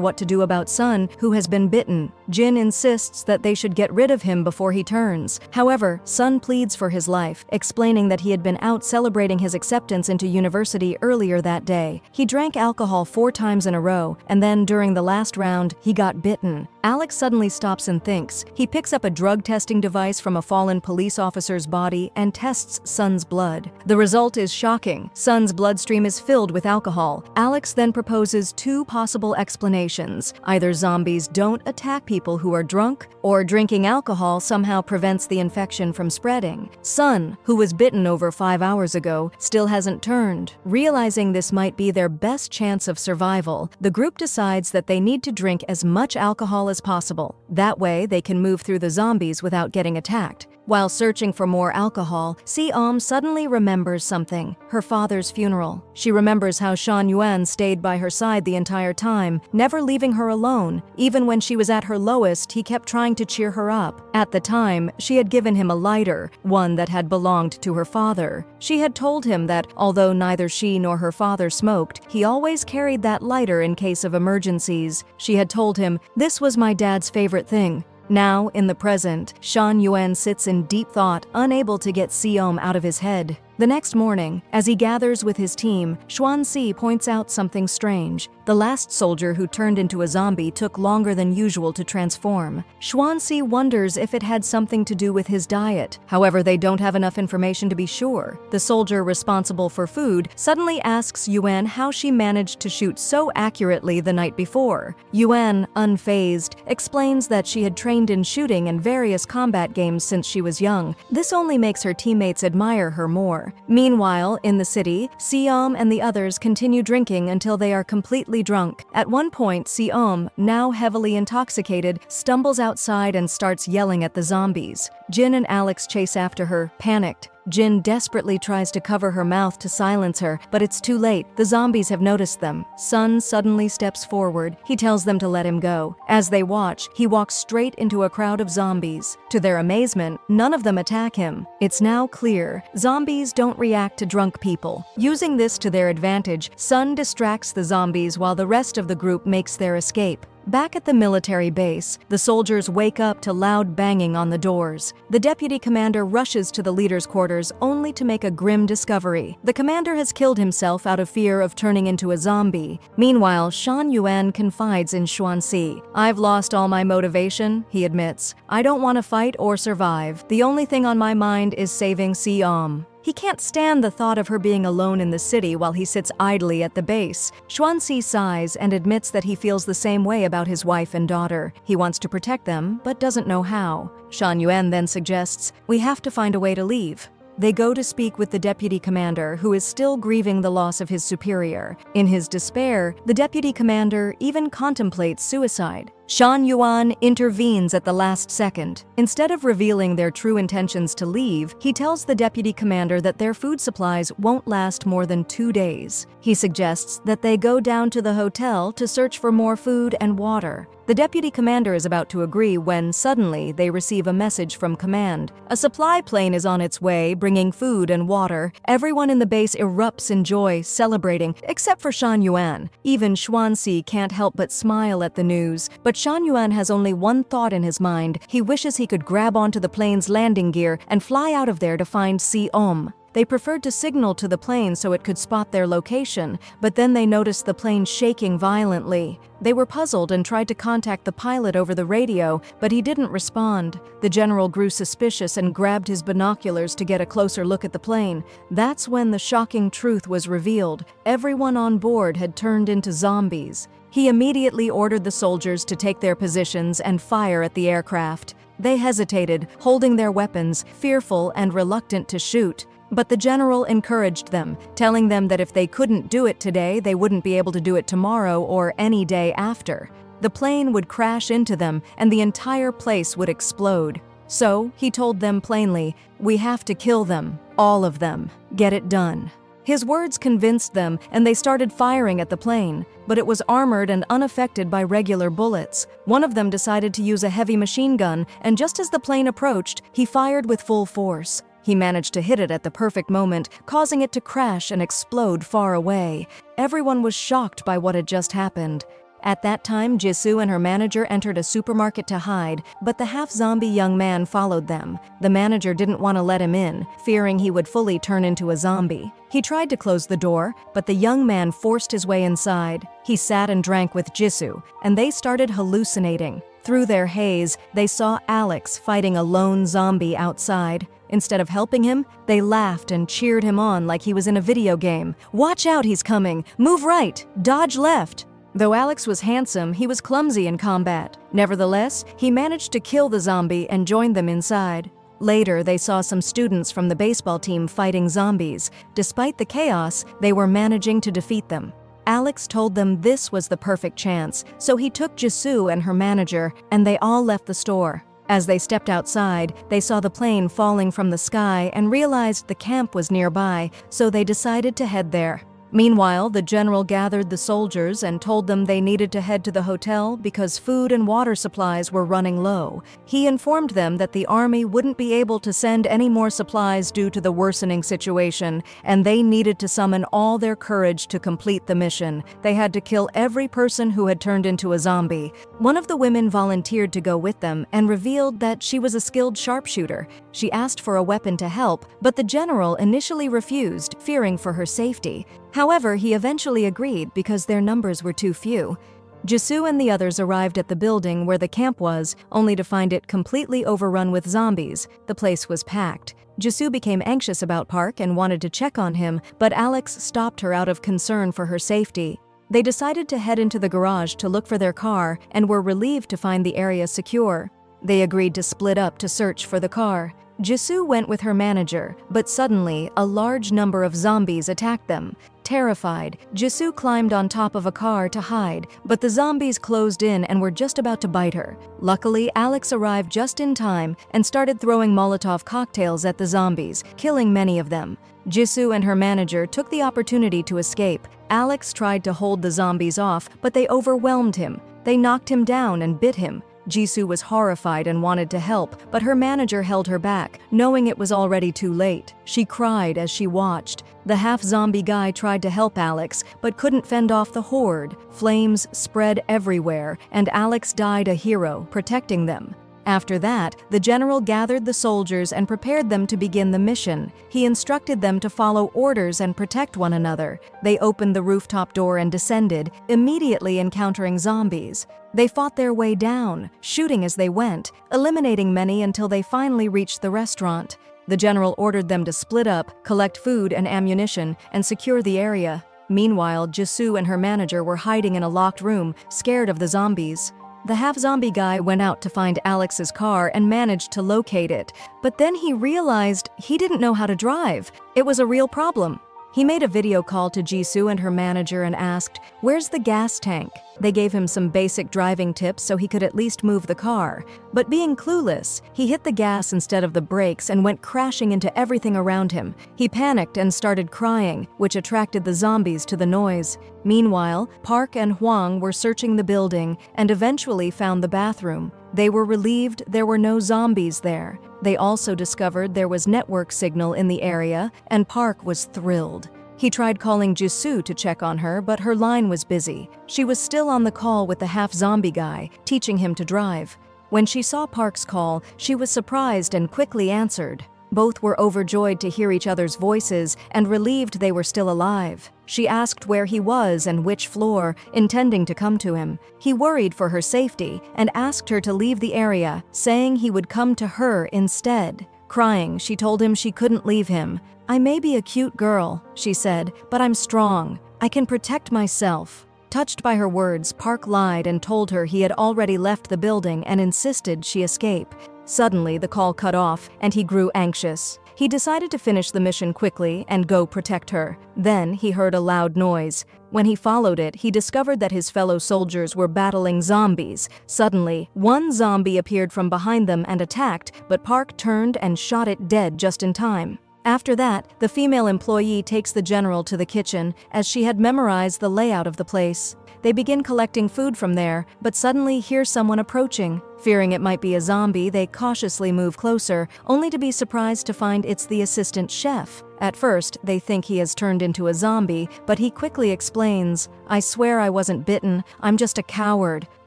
what to do about Sun, who has been bitten. Jin insists that they should get rid of him before he turns. However, Sun pleads for his life, explaining that he had been out celebrating his acceptance into university earlier that day. He drank alcohol 4 times in a row, and then during the last round, he got bitten. Alex suddenly stops and thinks. He picks up a drug testing device from a fallen police officer's body and tests Sun's blood. The result is shocking. Sun's bloodstream is filled with alcohol. Alex then proposes 2 possible explanations. Either zombies don't attack people who are drunk, or drinking alcohol somehow prevents the infection from spreading. Sun, who was bitten over 5 hours ago, still hasn't turned. Realizing this might be their best chance of survival, the group decides that they need to drink as much alcohol as possible. That way, they can move through the zombies without getting attacked. While searching for more alcohol, Si-om suddenly remembers something, her father's funeral. She remembers how Shan Yuan stayed by her side the entire time, never leaving her alone. Even when she was at her lowest, he kept trying to cheer her up. At the time, she had given him a lighter, one that had belonged to her father. She had told him that, although neither she nor her father smoked, he always carried that lighter in case of emergencies. She had told him, "This was my dad's favorite thing." Now, in the present, Shan Yuan sits in deep thought, unable to get Si-om out of his head. The next morning, as he gathers with his team, Xuanxi points out something strange. The last soldier who turned into a zombie took longer than usual to transform. Xuanxi wonders if it had something to do with his diet. However, they don't have enough information to be sure. The soldier responsible for food suddenly asks Yuan how she managed to shoot so accurately the night before. Yuan, unfazed, explains that she had trained in shooting and various combat games since she was young. This only makes her teammates admire her more. Meanwhile, in the city, Si-om and the others continue drinking until they are completely drunk. At one point, Si-om, now heavily intoxicated, stumbles outside and starts yelling at the zombies. Jin and Alex chase after her, panicked. Jin desperately tries to cover her mouth to silence her, but it's too late. The zombies have noticed them. Sun suddenly steps forward. He tells them to let him go. As they watch, he walks straight into a crowd of zombies. To their amazement, none of them attack him. It's now clear, zombies don't react to drunk people. Using this to their advantage, Sun distracts the zombies while the rest of the group makes their escape. Back at the military base, the soldiers wake up to loud banging on the doors. The deputy commander rushes to the leader's quarters only to make a grim discovery. The commander has killed himself out of fear of turning into a zombie. Meanwhile, Shan Yuan confides in Xuanxi. "I've lost all my motivation," he admits. "I don't want to fight or survive. The only thing on my mind is saving Si-om." He can't stand the thought of her being alone in the city while he sits idly at the base. Xuanxi sighs and admits that he feels the same way about his wife and daughter. He wants to protect them, but doesn't know how. Shan Yuan then suggests, "We have to find a way to leave." They go to speak with the deputy commander, who is still grieving the loss of his superior. In his despair, the deputy commander even contemplates suicide. Shan Yuan intervenes at the last second. Instead of revealing their true intentions to leave, he tells the deputy commander that their food supplies won't last more than 2 days. He suggests that they go down to the hotel to search for more food and water. The deputy commander is about to agree when suddenly they receive a message from command. A supply plane is on its way, bringing food and water. Everyone in the base erupts in joy, celebrating, except for Shan Yuan. Even Xuanxi can't help but smile at the news. But Shan Yuan has only one thought in his mind. He wishes he could grab onto the plane's landing gear and fly out of there to find Si Om. They preferred to signal to the plane so it could spot their location, but then they noticed the plane shaking violently. They were puzzled and tried to contact the pilot over the radio, but he didn't respond. The general grew suspicious and grabbed his binoculars to get a closer look at the plane. That's when the shocking truth was revealed. Everyone on board had turned into zombies. He immediately ordered the soldiers to take their positions and fire at the aircraft. They hesitated, holding their weapons, fearful and reluctant to shoot. But the general encouraged them, telling them that if they couldn't do it today, they wouldn't be able to do it tomorrow or any day after. The plane would crash into them and the entire place would explode. So, he told them plainly, "We have to kill them, all of them. Get it done." His words convinced them and they started firing at the plane, but it was armored and unaffected by regular bullets. One of them decided to use a heavy machine gun, and just as the plane approached, he fired with full force. He managed to hit it at the perfect moment, causing it to crash and explode far away. Everyone was shocked by what had just happened. At that time, Jisoo and her manager entered a supermarket to hide, but the half-zombie young man followed them. The manager didn't want to let him in, fearing he would fully turn into a zombie. He tried to close the door, but the young man forced his way inside. He sat and drank with Jisoo, and they started hallucinating. Through their haze, they saw Alex fighting a lone zombie outside. Instead of helping him, they laughed and cheered him on like he was in a video game. "Watch out, he's coming! Move right! Dodge left!" Though Alex was handsome, he was clumsy in combat. Nevertheless, he managed to kill the zombie and joined them inside. Later, they saw some students from the baseball team fighting zombies. Despite the chaos, they were managing to defeat them. Alex told them this was the perfect chance, so he took Jisoo and her manager, and they all left the store. As they stepped outside, they saw the plane falling from the sky and realized the camp was nearby, so they decided to head there. Meanwhile, the general gathered the soldiers and told them they needed to head to the hotel because food and water supplies were running low. He informed them that the army wouldn't be able to send any more supplies due to the worsening situation, and they needed to summon all their courage to complete the mission. They had to kill every person who had turned into a zombie. One of the women volunteered to go with them and revealed that she was a skilled sharpshooter. She asked for a weapon to help, but the general initially refused, fearing for her safety. However, he eventually agreed because their numbers were too few. Jisoo and the others arrived at the building where the camp was, only to find it completely overrun with zombies. The place was packed. Jisoo became anxious about Park and wanted to check on him, but Alex stopped her out of concern for her safety. They decided to head into the garage to look for their car and were relieved to find the area secure. They agreed to split up to search for the car. Jisoo went with her manager, but suddenly, a large number of zombies attacked them. Terrified, Jisoo climbed on top of a car to hide, but the zombies closed in and were just about to bite her. Luckily, Alex arrived just in time and started throwing Molotov cocktails at the zombies, killing many of them. Jisoo and her manager took the opportunity to escape. Alex tried to hold the zombies off, but they overwhelmed him. They knocked him down and bit him. Jisoo was horrified and wanted to help, but her manager held her back, knowing it was already too late. She cried as she watched. The half-zombie guy tried to help Alex, but couldn't fend off the horde. Flames spread everywhere, and Alex died a hero, protecting them. After that, the general gathered the soldiers and prepared them to begin the mission. He instructed them to follow orders and protect one another. They opened the rooftop door and descended, immediately encountering zombies. They fought their way down, shooting as they went, eliminating many until they finally reached the restaurant. The general ordered them to split up, collect food and ammunition, and secure the area. Meanwhile, Jisoo and her manager were hiding in a locked room, scared of the zombies. The half-zombie guy went out to find Alex's car and managed to locate it, but then he realized he didn't know how to drive. It was a real problem. He made a video call to Jisoo and her manager and asked, "Where's the gas tank?" They gave him some basic driving tips so he could at least move the car. But being clueless, he hit the gas instead of the brakes and went crashing into everything around him. He panicked and started crying, which attracted the zombies to the noise. Meanwhile, Park and Hwang were searching the building and eventually found the bathroom. They were relieved there were no zombies there. They also discovered there was network signal in the area, and Park was thrilled. He tried calling Jisoo to check on her, but her line was busy. She was still on the call with the half-zombie guy, teaching him to drive. When she saw Park's call, she was surprised and quickly answered. Both were overjoyed to hear each other's voices and relieved they were still alive. She asked where he was and which floor, intending to come to him. He worried for her safety and asked her to leave the area, saying he would come to her instead. Crying, she told him she couldn't leave him. "I may be a cute girl," she said, "but I'm strong. I can protect myself." Touched by her words, Park lied and told her he had already left the building and insisted she escape. Suddenly, the call cut off, and he grew anxious. He decided to finish the mission quickly and go protect her. Then he heard a loud noise. When he followed it, he discovered that his fellow soldiers were battling zombies. Suddenly, one zombie appeared from behind them and attacked, but Park turned and shot it dead just in time. After that, the female employee takes the general to the kitchen, as she had memorized the layout of the place. They begin collecting food from there, but suddenly hear someone approaching. Fearing it might be a zombie, they cautiously move closer, only to be surprised to find it's the assistant chef. At first, they think he has turned into a zombie, but he quickly explains, "I swear I wasn't bitten, I'm just a coward.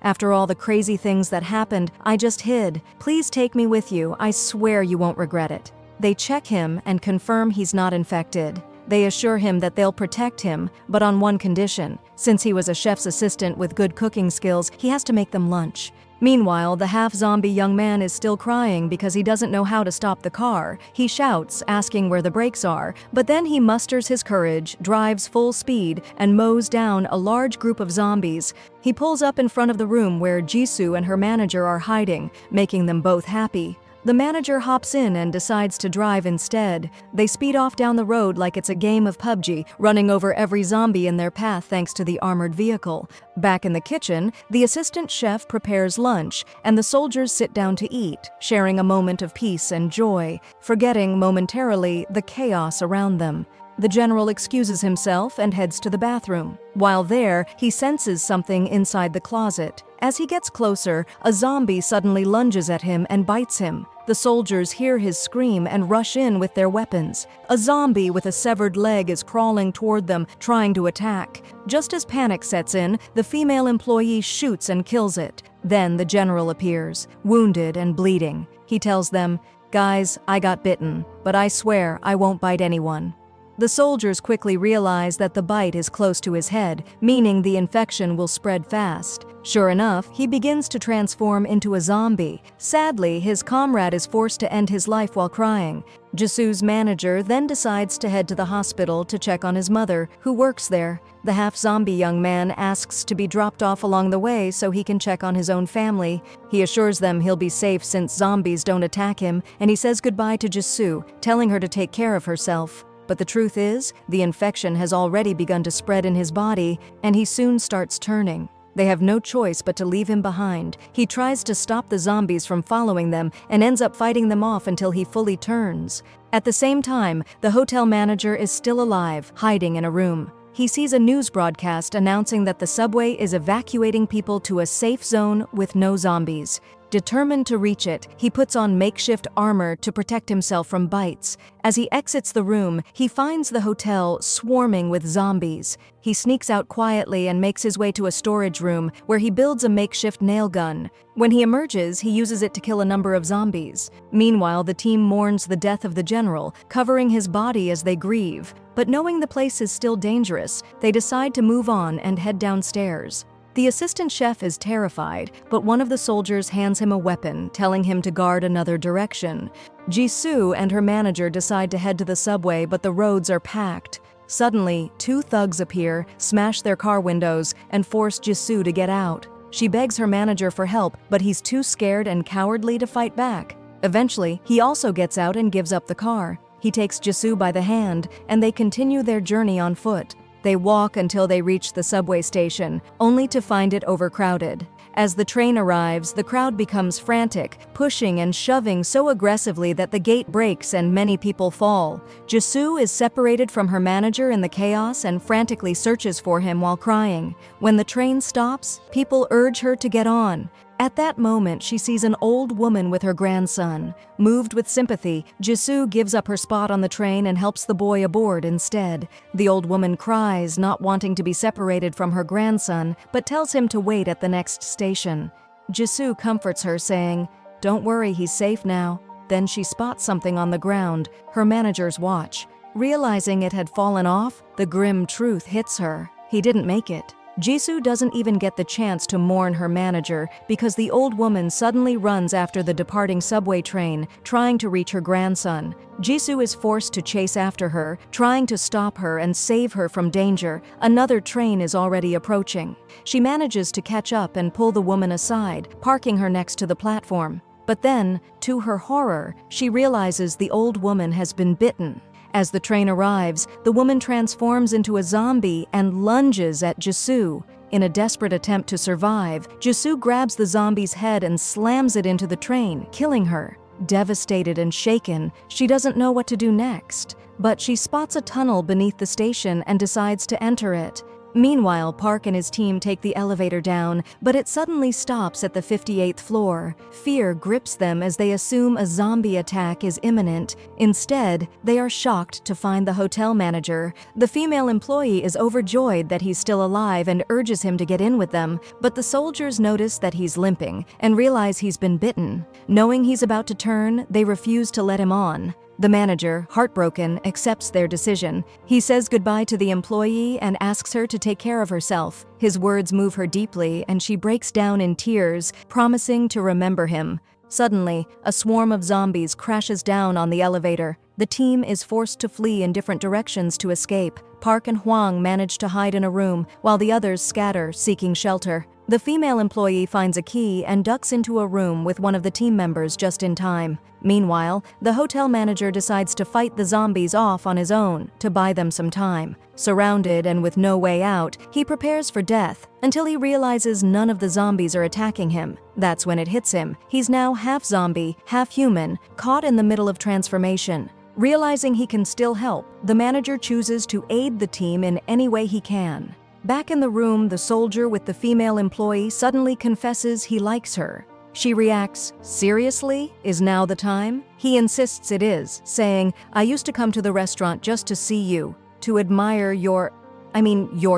After all the crazy things that happened, I just hid. Please take me with you, I swear you won't regret it." They check him and confirm he's not infected. They assure him that they'll protect him, but on one condition. Since he was a chef's assistant with good cooking skills, he has to make them lunch. Meanwhile, the half-zombie young man is still crying because he doesn't know how to stop the car. He shouts, asking where the brakes are, but then he musters his courage, drives full speed, and mows down a large group of zombies. He pulls up in front of the room where Jisoo and her manager are hiding, making them both happy. The manager hops in and decides to drive instead. They speed off down the road like it's a game of PUBG, running over every zombie in their path thanks to the armored vehicle. Back in the kitchen, the assistant chef prepares lunch, and the soldiers sit down to eat, sharing a moment of peace and joy, forgetting momentarily the chaos around them. The general excuses himself and heads to the bathroom. While there, he senses something inside the closet. As he gets closer, a zombie suddenly lunges at him and bites him. The soldiers hear his scream and rush in with their weapons. A zombie with a severed leg is crawling toward them, trying to attack. Just as panic sets in, the female employee shoots and kills it. Then the general appears, wounded and bleeding. He tells them, "Guys, I got bitten, but I swear I won't bite anyone." The soldiers quickly realize that the bite is close to his head, meaning the infection will spread fast. Sure enough, he begins to transform into a zombie. Sadly, his comrade is forced to end his life while crying. Jisoo's manager then decides to head to the hospital to check on his mother, who works there. The half-zombie young man asks to be dropped off along the way so he can check on his own family. He assures them he'll be safe since zombies don't attack him, and he says goodbye to Jisoo, telling her to take care of herself. But the truth is, the infection has already begun to spread in his body, and he soon starts turning. They have no choice but to leave him behind. He tries to stop the zombies from following them and ends up fighting them off until he fully turns. At the same time, the hotel manager is still alive, hiding in a room. He sees a news broadcast announcing that the subway is evacuating people to a safe zone with no zombies. Determined to reach it, he puts on makeshift armor to protect himself from bites. As he exits the room, he finds the hotel swarming with zombies. He sneaks out quietly and makes his way to a storage room where he builds a makeshift nail gun. When he emerges, he uses it to kill a number of zombies. Meanwhile, the team mourns the death of the general, covering his body as they grieve. But knowing the place is still dangerous, they decide to move on and head downstairs. The assistant chef is terrified, but one of the soldiers hands him a weapon, telling him to guard another direction. Jisoo and her manager decide to head to the subway, but the roads are packed. Suddenly, two thugs appear, smash their car windows, and force Jisoo to get out. She begs her manager for help, but he's too scared and cowardly to fight back. Eventually, he also gets out and gives up the car. He takes Jisoo by the hand, and they continue their journey on foot. They walk until they reach the subway station, only to find it overcrowded. As the train arrives, the crowd becomes frantic, pushing and shoving so aggressively that the gate breaks and many people fall. Jisoo is separated from her manager in the chaos and frantically searches for him while crying. When the train stops, people urge her to get on. At that moment, she sees an old woman with her grandson. Moved with sympathy, Jisoo gives up her spot on the train and helps the boy aboard instead. The old woman cries, not wanting to be separated from her grandson, but tells him to wait at the next station. Jisoo comforts her, saying, "Don't worry, he's safe now." Then she spots something on the ground, her manager's watch. Realizing it had fallen off, the grim truth hits her. He didn't make it. Jisoo doesn't even get the chance to mourn her manager because the old woman suddenly runs after the departing subway train, trying to reach her grandson. Jisoo is forced to chase after her, trying to stop her and save her from danger. Another train is already approaching. She manages to catch up and pull the woman aside, parking her next to the platform. But then, to her horror, she realizes the old woman has been bitten. As the train arrives, the woman transforms into a zombie and lunges at Jisoo. In a desperate attempt to survive, Jisoo grabs the zombie's head and slams it into the train, killing her. Devastated and shaken, she doesn't know what to do next. But she spots a tunnel beneath the station and decides to enter it. Meanwhile, Park and his team take the elevator down, but it suddenly stops at the 58th floor. Fear grips them as they assume a zombie attack is imminent. Instead, they are shocked to find the hotel manager. The female employee is overjoyed that he's still alive and urges him to get in with them, but the soldiers notice that he's limping and realize he's been bitten. Knowing he's about to turn, they refuse to let him on. The manager, heartbroken, accepts their decision. He says goodbye to the employee and asks her to take care of herself. His words move her deeply, and she breaks down in tears, promising to remember him. Suddenly, a swarm of zombies crashes down on the elevator. The team is forced to flee in different directions to escape. Park and Hwang manage to hide in a room, while the others scatter, seeking shelter. The female employee finds a key and ducks into a room with one of the team members just in time. Meanwhile, the hotel manager decides to fight the zombies off on his own to buy them some time. Surrounded and with no way out, he prepares for death until he realizes none of the zombies are attacking him. That's when it hits him. He's now half zombie, half human, caught in the middle of transformation. Realizing he can still help, the manager chooses to aid the team in any way he can. Back in the room, the soldier with the female employee suddenly confesses he likes her. She reacts, "Seriously? Is now the time?" He insists it is, saying, "I used to come to the restaurant just to see you, to admire your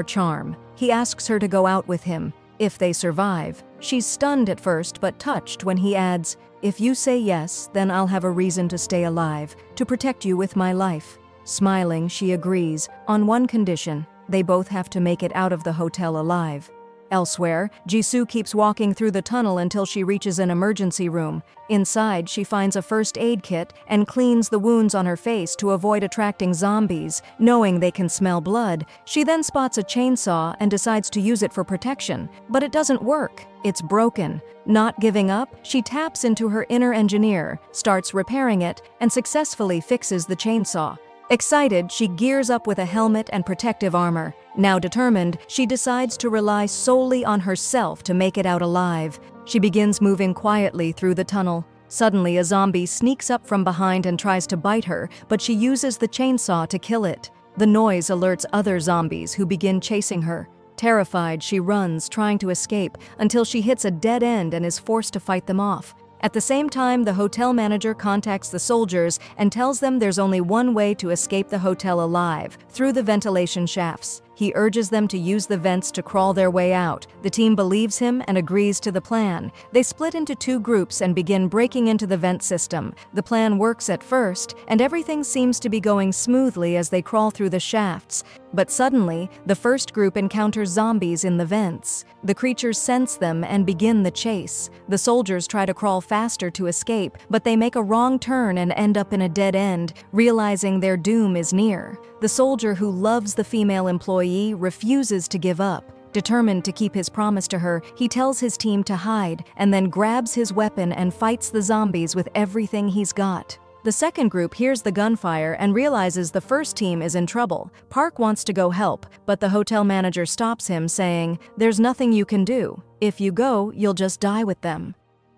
charm." He asks her to go out with him, if they survive. She's stunned at first, but touched when he adds, "If you say yes, then I'll have a reason to stay alive, to protect you with my life." Smiling, she agrees, on one condition: they both have to make it out of the hotel alive. Elsewhere, Jisoo keeps walking through the tunnel until she reaches an emergency room. Inside, she finds a first aid kit and cleans the wounds on her face to avoid attracting zombies. Knowing they can smell blood, she then spots a chainsaw and decides to use it for protection, but it doesn't work. It's broken. Not giving up, she taps into her inner engineer, starts repairing it, and successfully fixes the chainsaw. Excited, she gears up with a helmet and protective armor. Now determined, she decides to rely solely on herself to make it out alive. She begins moving quietly through the tunnel. Suddenly, a zombie sneaks up from behind and tries to bite her, but she uses the chainsaw to kill it. The noise alerts other zombies who begin chasing her. Terrified, she runs, trying to escape, until she hits a dead end and is forced to fight them off. At the same time, the hotel manager contacts the soldiers and tells them there's only one way to escape the hotel alive, through the ventilation shafts. He urges them to use the vents to crawl their way out. The team believes him and agrees to the plan. They split into two groups and begin breaking into the vent system. The plan works at first, and everything seems to be going smoothly as they crawl through the shafts. But suddenly, the first group encounters zombies in the vents. The creatures sense them and begin the chase. The soldiers try to crawl faster to escape, but they make a wrong turn and end up in a dead end, realizing their doom is near. The soldier who loves the female employee refuses to give up. Determined to keep his promise to her, he tells his team to hide and then grabs his weapon and fights the zombies with everything he's got. The second group hears the gunfire and realizes the first team is in trouble. Park wants to go help, but the hotel manager stops him, saying, "There's nothing you can do. If you go, you'll just die with them."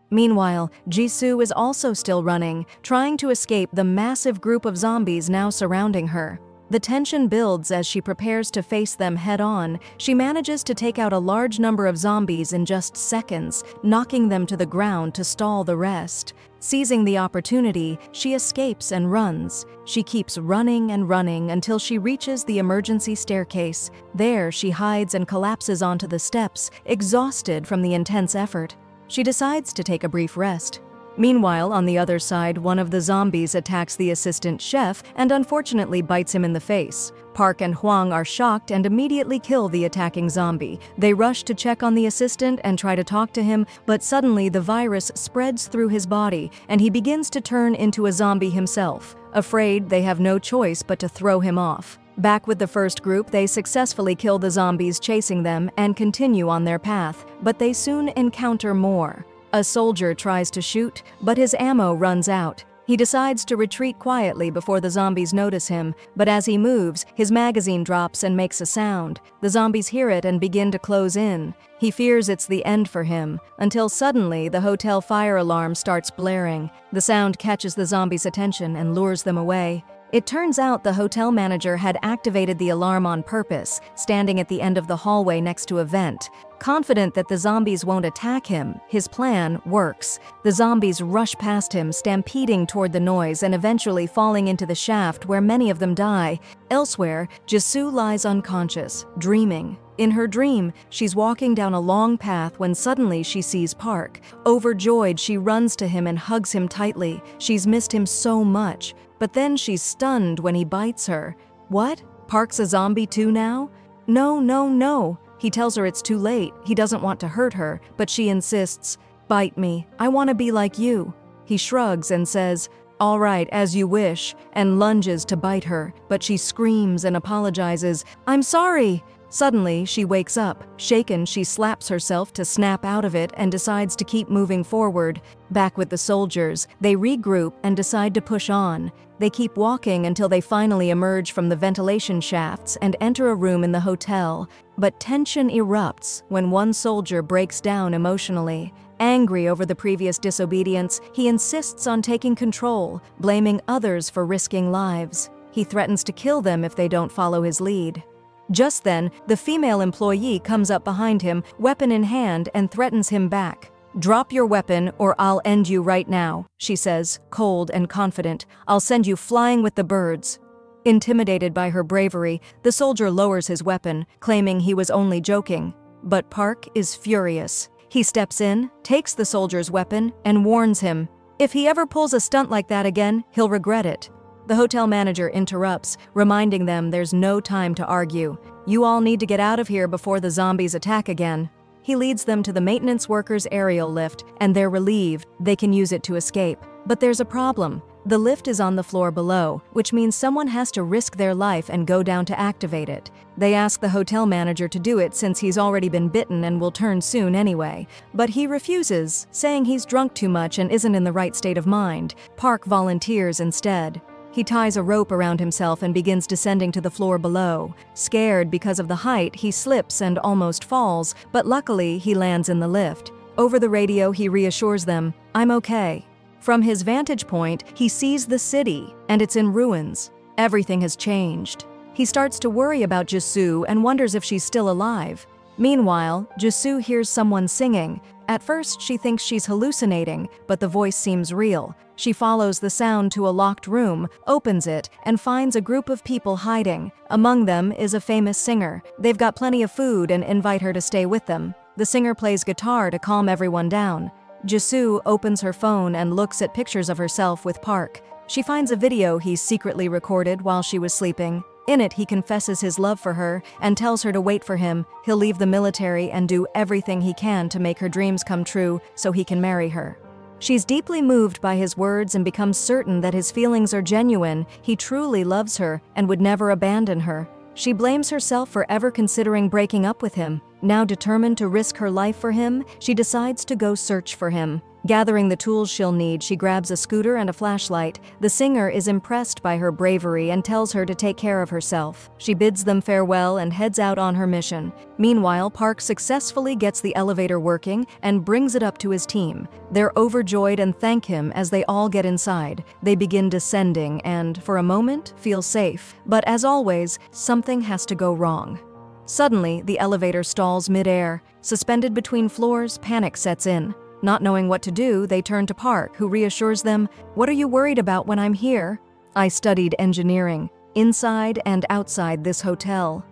Meanwhile, Jisoo is also still running, trying to escape the massive group of zombies now surrounding her. The tension builds as she prepares to face them head-on. She manages to take out a large number of zombies in just seconds, knocking them to the ground to stall the rest. Seizing the opportunity, she escapes and runs. She keeps running and running until she reaches the emergency staircase. There, she hides and collapses onto the steps, exhausted from the intense effort. She decides to take a brief rest. Meanwhile, on the other side, one of the zombies attacks the assistant chef and unfortunately bites him in the face. Park and Hwang are shocked and immediately kill the attacking zombie. They rush to check on the assistant and try to talk to him, but suddenly the virus spreads through his body and he begins to turn into a zombie himself. Afraid, they have no choice but to throw him off. Back with the first group, they successfully kill the zombies chasing them and continue on their path, but they soon encounter more. A soldier tries to shoot, but his ammo runs out. He decides to retreat quietly before the zombies notice him, but as he moves, his magazine drops and makes a sound. The zombies hear it and begin to close in. He fears it's the end for him, until suddenly the hotel fire alarm starts blaring. The sound catches the zombies' attention and lures them away. It turns out the hotel manager had activated the alarm on purpose, standing at the end of the hallway next to a vent. Confident that the zombies won't attack him, his plan works. The zombies rush past him, stampeding toward the noise and eventually falling into the shaft where many of them die. Elsewhere, Jisoo lies unconscious, dreaming. In her dream, she's walking down a long path when suddenly she sees Park. Overjoyed, she runs to him and hugs him tightly. She's missed him so much. But then she's stunned when he bites her. What? Park's a zombie too now? No, no, no. He tells her it's too late. He doesn't want to hurt her, but she insists, "Bite me. I want to be like you." He shrugs and says, "All right, as you wish," and lunges to bite her, but she screams and apologizes, "I'm sorry." Suddenly, she wakes up. Shaken, she slaps herself to snap out of it and decides to keep moving forward. Back with the soldiers, they regroup and decide to push on. They keep walking until they finally emerge from the ventilation shafts and enter a room in the hotel. But tension erupts when one soldier breaks down emotionally. Angry over the previous disobedience, he insists on taking control, blaming others for risking lives. He threatens to kill them if they don't follow his lead. Just then, the female employee comes up behind him, weapon in hand, and threatens him back. "Drop your weapon or I'll end you right now," she says, cold and confident. "I'll send you flying with the birds." Intimidated by her bravery, the soldier lowers his weapon, claiming he was only joking. But Park is furious. He steps in, takes the soldier's weapon, and warns him, "If he ever pulls a stunt like that again, he'll regret it." The hotel manager interrupts, reminding them there's no time to argue. "You all need to get out of here before the zombies attack again." He leads them to the maintenance workers' aerial lift, and they're relieved they can use it to escape. But there's a problem. The lift is on the floor below, which means someone has to risk their life and go down to activate it. They ask the hotel manager to do it since he's already been bitten and will turn soon anyway. But he refuses, saying he's drunk too much and isn't in the right state of mind. Park volunteers instead. He ties a rope around himself and begins descending to the floor below. Scared because of the height, he slips and almost falls, but luckily he lands in the lift. Over the radio, he reassures them, "I'm okay." From his vantage point, he sees the city, and it's in ruins. Everything has changed. He starts to worry about Jisoo and wonders if she's still alive. Meanwhile, Jisoo hears someone singing. At first, she thinks she's hallucinating, but the voice seems real. She follows the sound to a locked room, opens it, and finds a group of people hiding. Among them is a famous singer. They've got plenty of food and invite her to stay with them. The singer plays guitar to calm everyone down. Jisoo opens her phone and looks at pictures of herself with Park. She finds a video he's secretly recorded while she was sleeping. In it, he confesses his love for her and tells her to wait for him. He'll leave the military and do everything he can to make her dreams come true so he can marry her. She's deeply moved by his words and becomes certain that his feelings are genuine. He truly loves her and would never abandon her. She blames herself for ever considering breaking up with him. Now determined to risk her life for him, she decides to go search for him. Gathering the tools she'll need, she grabs a scooter and a flashlight. The singer is impressed by her bravery and tells her to take care of herself. She bids them farewell and heads out on her mission. Meanwhile, Park successfully gets the elevator working and brings it up to his team. They're overjoyed and thank him as they all get inside. They begin descending and, for a moment, feel safe. But as always, something has to go wrong. Suddenly, the elevator stalls mid-air. Suspended between floors, panic sets in. Not knowing what to do, they turn to Park, who reassures them, "What are you worried about when I'm here? I studied engineering, inside and outside this hotel."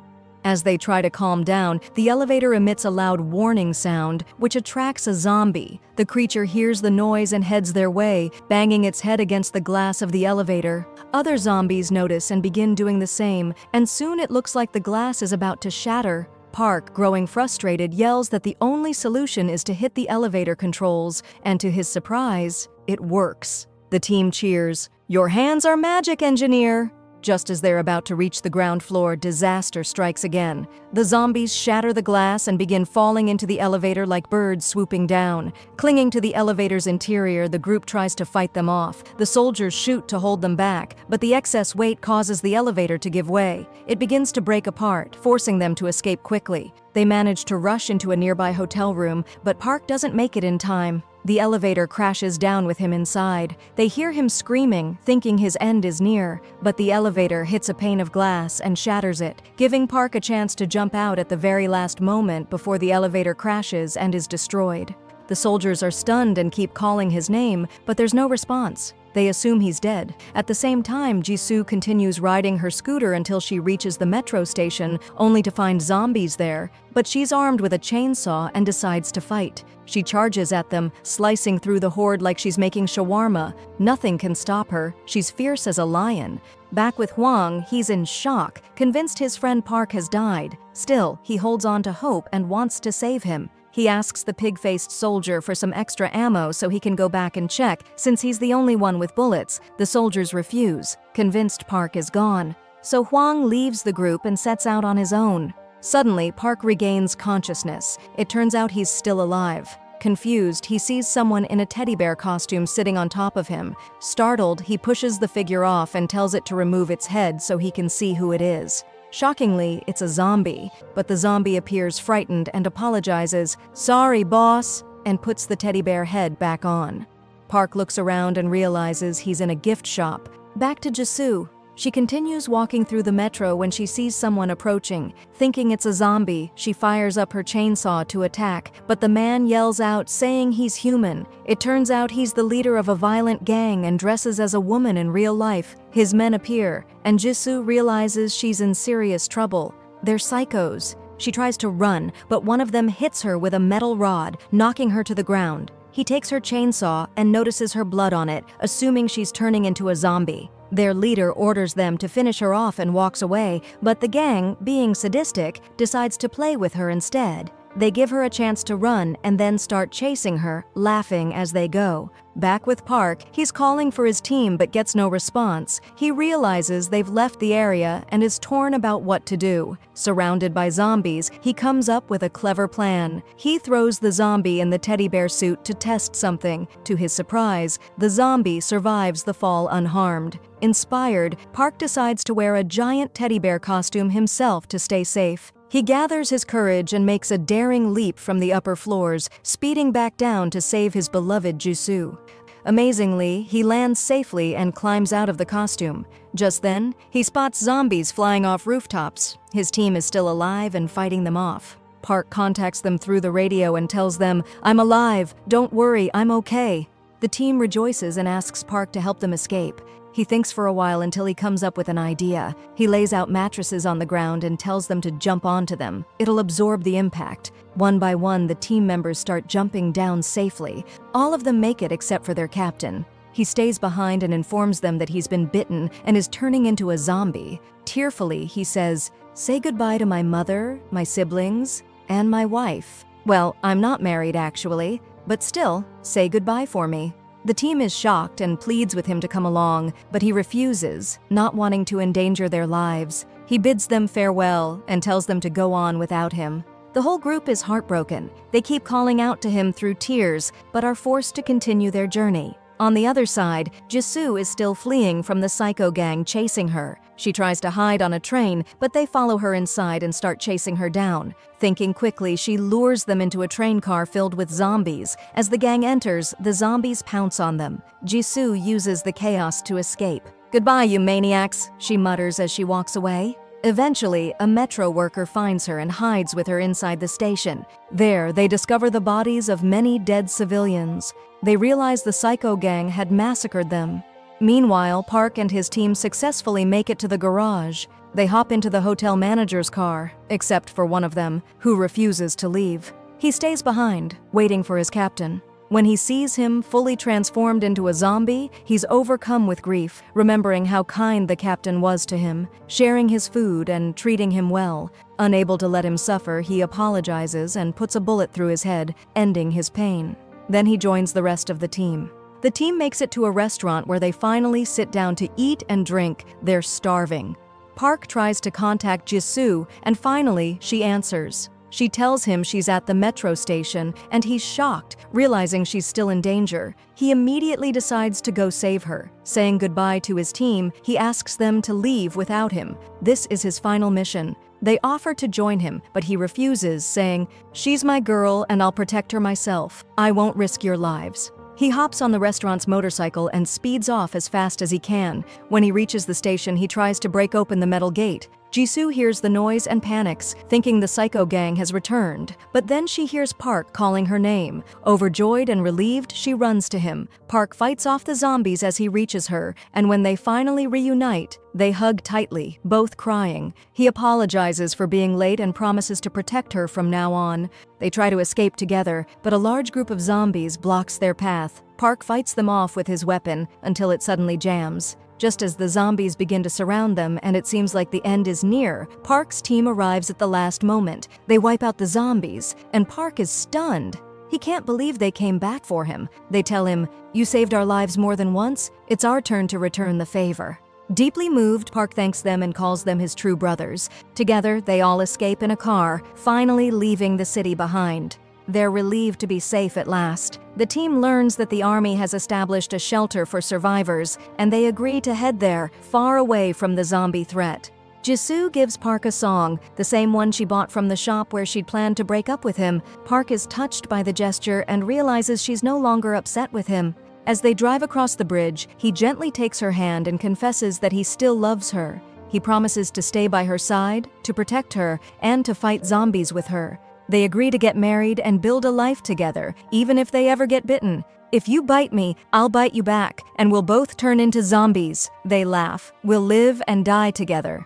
As they try to calm down, the elevator emits a loud warning sound, which attracts a zombie. The creature hears the noise and heads their way, banging its head against the glass of the elevator. Other zombies notice and begin doing the same, and soon it looks like the glass is about to shatter. Park, growing frustrated, yells that the only solution is to hit the elevator controls, and to his surprise, it works. The team cheers, "Your hands are magic, engineer!" Just as they're about to reach the ground floor, disaster strikes again. The zombies shatter the glass and begin falling into the elevator like birds swooping down. Clinging to the elevator's interior, the group tries to fight them off. The soldiers shoot to hold them back, but the excess weight causes the elevator to give way. It begins to break apart, forcing them to escape quickly. They manage to rush into a nearby hotel room, but Park doesn't make it in time. The elevator crashes down with him inside. They hear him screaming, thinking his end is near, but the elevator hits a pane of glass and shatters it, giving Park a chance to jump out at the very last moment before the elevator crashes and is destroyed. The soldiers are stunned and keep calling his name, but there's no response. They assume he's dead. At the same time, Jisoo continues riding her scooter until she reaches the metro station, only to find zombies there. But she's armed with a chainsaw and decides to fight. She charges at them, slicing through the horde like she's making shawarma. Nothing can stop her. She's fierce as a lion. Back with Hwang, he's in shock, convinced his friend Park has died. Still, he holds on to hope and wants to save him. He asks the pig-faced soldier for some extra ammo so he can go back and check, since he's the only one with bullets. The soldiers refuse, convinced Park is gone. So Hwang leaves the group and sets out on his own. Suddenly, Park regains consciousness. It turns out he's still alive. Confused, he sees someone in a teddy bear costume sitting on top of him. Startled, he pushes the figure off and tells it to remove its head so he can see who it is. Shockingly, it's a zombie, but the zombie appears frightened and apologizes, "Sorry, boss," and puts the teddy bear head back on. Park looks around and realizes he's in a gift shop. Back to Jisoo. She continues walking through the metro when she sees someone approaching. Thinking it's a zombie, she fires up her chainsaw to attack, but the man yells out, saying he's human. It turns out he's the leader of a violent gang and dresses as a woman in real life. His men appear, and Jisoo realizes she's in serious trouble. They're psychos. She tries to run, but one of them hits her with a metal rod, knocking her to the ground. He takes her chainsaw and notices her blood on it, assuming she's turning into a zombie. Their leader orders them to finish her off and walks away, but the gang, being sadistic, decides to play with her instead. They give her a chance to run and then start chasing her, laughing as they go. Back with Park, he's calling for his team but gets no response. He realizes they've left the area and is torn about what to do. Surrounded by zombies, he comes up with a clever plan. He throws the zombie in the teddy bear suit to test something. To his surprise, the zombie survives the fall unharmed. Inspired, Park decides to wear a giant teddy bear costume himself to stay safe. He gathers his courage and makes a daring leap from the upper floors, speeding back down to save his beloved Jisoo. Amazingly, he lands safely and climbs out of the costume. Just then, he spots zombies flying off rooftops. His team is still alive and fighting them off. Park contacts them through the radio and tells them, "I'm alive, don't worry, I'm okay." The team rejoices and asks Park to help them escape. He thinks for a while until he comes up with an idea. He lays out mattresses on the ground and tells them to jump onto them. It'll absorb the impact. One by one, the team members start jumping down safely. All of them make it except for their captain. He stays behind and informs them that he's been bitten and is turning into a zombie. Tearfully, he says, "Say goodbye to my mother, my siblings, and my wife. Well, I'm not married actually, but still, say goodbye for me." The team is shocked and pleads with him to come along, but he refuses, not wanting to endanger their lives. He bids them farewell and tells them to go on without him. The whole group is heartbroken. They keep calling out to him through tears, but are forced to continue their journey. On the other side, Jisoo is still fleeing from the psycho gang chasing her. She tries to hide on a train, but they follow her inside and start chasing her down. Thinking quickly, she lures them into a train car filled with zombies. As the gang enters, the zombies pounce on them. Jisoo uses the chaos to escape. "Goodbye, you maniacs," she mutters as she walks away. Eventually, a metro worker finds her and hides with her inside the station. There, they discover the bodies of many dead civilians. They realize the psycho gang had massacred them. Meanwhile, Park and his team successfully make it to the garage. They hop into the hotel manager's car, except for one of them, who refuses to leave. He stays behind, waiting for his captain. When he sees him fully transformed into a zombie, he's overcome with grief, remembering how kind the captain was to him, sharing his food and treating him well. Unable to let him suffer, he apologizes and puts a bullet through his head, ending his pain. Then he joins the rest of the team. The team makes it to a restaurant where they finally sit down to eat and drink. They're starving. Park tries to contact Jisoo, and finally, she answers. She tells him she's at the metro station, and he's shocked, realizing she's still in danger. He immediately decides to go save her. Saying goodbye to his team, he asks them to leave without him. This is his final mission. They offer to join him, but he refuses, saying, "She's my girl, and I'll protect her myself. I won't risk your lives." He hops on the restaurant's motorcycle and speeds off as fast as he can. When he reaches the station, he tries to break open the metal gate. Jisoo hears the noise and panics, thinking the psycho gang has returned. But then she hears Park calling her name. Overjoyed and relieved, she runs to him. Park fights off the zombies as he reaches her, and when they finally reunite, they hug tightly, both crying. He apologizes for being late and promises to protect her from now on. They try to escape together, but a large group of zombies blocks their path. Park fights them off with his weapon until it suddenly jams. Just as the zombies begin to surround them and it seems like the end is near, Park's team arrives at the last moment. They wipe out the zombies, and Park is stunned. He can't believe they came back for him. They tell him, "You saved our lives more than once. It's our turn to return the favor." Deeply moved, Park thanks them and calls them his true brothers. Together, they all escape in a car, finally leaving the city behind. They're relieved to be safe at last. The team learns that the army has established a shelter for survivors, and they agree to head there, far away from the zombie threat. Jisoo gives Park a song, the same one she bought from the shop where she'd planned to break up with him. Park is touched by the gesture and realizes she's no longer upset with him. As they drive across the bridge, he gently takes her hand and confesses that he still loves her. He promises to stay by her side, to protect her, and to fight zombies with her. They agree to get married and build a life together, even if they ever get bitten. "If you bite me, I'll bite you back, and we'll both turn into zombies." They laugh. "We'll live and die together."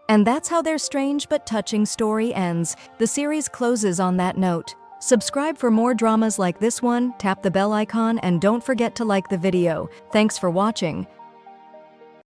And that's how their strange but touching story ends. The series closes on that note. Subscribe for more dramas like this one, tap the bell icon, and don't forget to like the video. Thanks for watching.